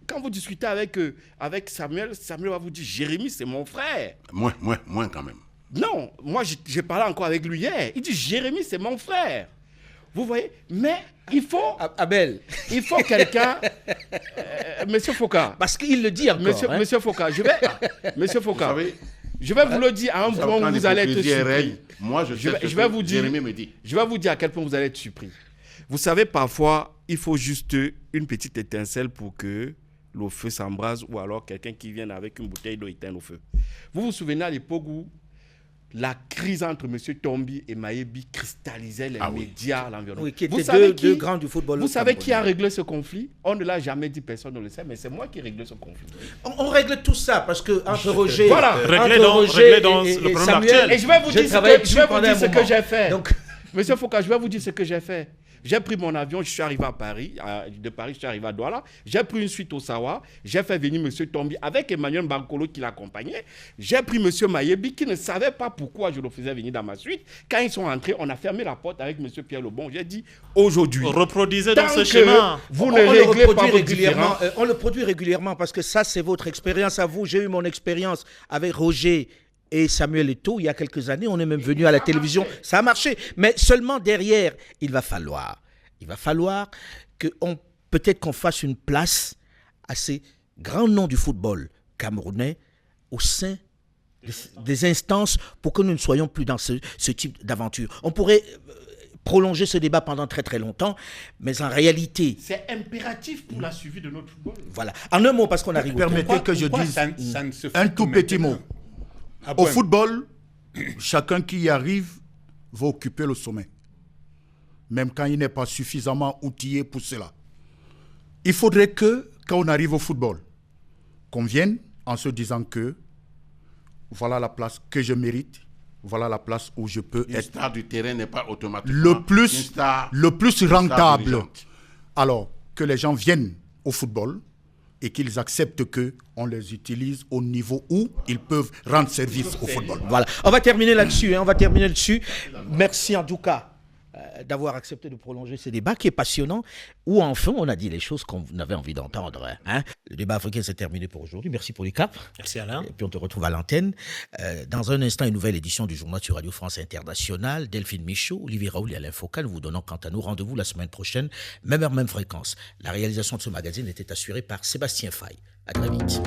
Quand vous discutez avec Samuel va vous dire Jérémy c'est mon frère. Moins quand même. Non, moi j'ai parlé encore avec lui hier. Il dit Jérémy c'est mon frère. Vous voyez, mais il faut... Abel. Il faut quelqu'un... Monsieur Foucault. Parce qu'il le dit encore. Monsieur Foucault, Monsieur Foucault, je vais vous le dire à un point où vous allez être surpris. Moi, je vais vous dire... Je vais vous dire à quel point vous allez être surpris. Vous savez, parfois, il faut juste une petite étincelle pour que le feu s'embrase ou alors quelqu'un qui vient avec une bouteille d'eau éteint le feu. Vous vous souvenez à l'époque où la crise entre M. Tombi et Mayebi cristallisait les médias, l'environnement. Oui, qui étaient deux grands du football. Vous savez qui a réglé ce conflit? On ne l'a jamais dit, personne ne le sait, mais c'est moi qui ai réglé ce conflit. On règle tout ça parce que entre Roger, voilà, réglez dans le problème actuel. Et je vais vous dire ce que j'ai fait. Donc, Monsieur Foucault, je vais vous dire ce que j'ai fait. J'ai pris mon avion, je suis arrivé à Paris. De Paris, je suis arrivé à Douala. J'ai pris une suite au Sawa. J'ai fait venir M. Tombi avec Emmanuel Bankolo qui l'accompagnait. J'ai pris M. Mayebi qui ne savait pas pourquoi je le faisais venir dans ma suite. Quand ils sont entrés, on a fermé la porte avec M. Pierre Lebon. J'ai dit aujourd'hui. Reproduisez dans ce schéma. Vous ne réglez pas vos différends. On le produit régulièrement parce que ça, c'est votre expérience à vous. J'ai eu mon expérience avec Roger et Samuel Eto'o, il y a quelques années, on est même venu à la télévision, ça a marché. Mais seulement derrière, il va falloir qu'on peut-être qu'on fasse une place à ces grands noms du football camerounais au sein des instances pour que nous ne soyons plus dans ce type d'aventure. On pourrait prolonger ce débat pendant très très longtemps, mais en réalité... C'est impératif pour la suivi de notre football. Voilà. En un mot, parce qu'on arrive Permettez que je dise ça ne se fait un que tout petit maintenant. mot. Au football, chacun qui y arrive va occuper le sommet, même quand il n'est pas suffisamment outillé pour cela. Il faudrait que, quand on arrive au football, qu'on vienne en se disant que voilà la place que je mérite, voilà la place où je peux Une être star du terrain n'est pas automatiquement le plus rentable. dirigeante. Alors que les gens viennent au football et qu'ils acceptent qu'on les utilise au niveau où ils peuvent rendre service au football. Voilà. On va terminer là-dessus. Merci en tout cas d'avoir accepté de prolonger ce débat qui est passionnant, où enfin on a dit les choses qu'on avait envie d'entendre. Hein. Le débat africain s'est terminé pour aujourd'hui. Merci pour les caps. Merci Alain. Et puis on te retrouve à l'antenne. Dans un instant, une nouvelle édition du journal sur Radio France Internationale. Delphine Michaud, Olivier Raoul et Alain Foucault. Nous vous donnons quant à nous rendez-vous la semaine prochaine, même heure, même fréquence. La réalisation de ce magazine était assurée par Sébastien Faye. À très vite.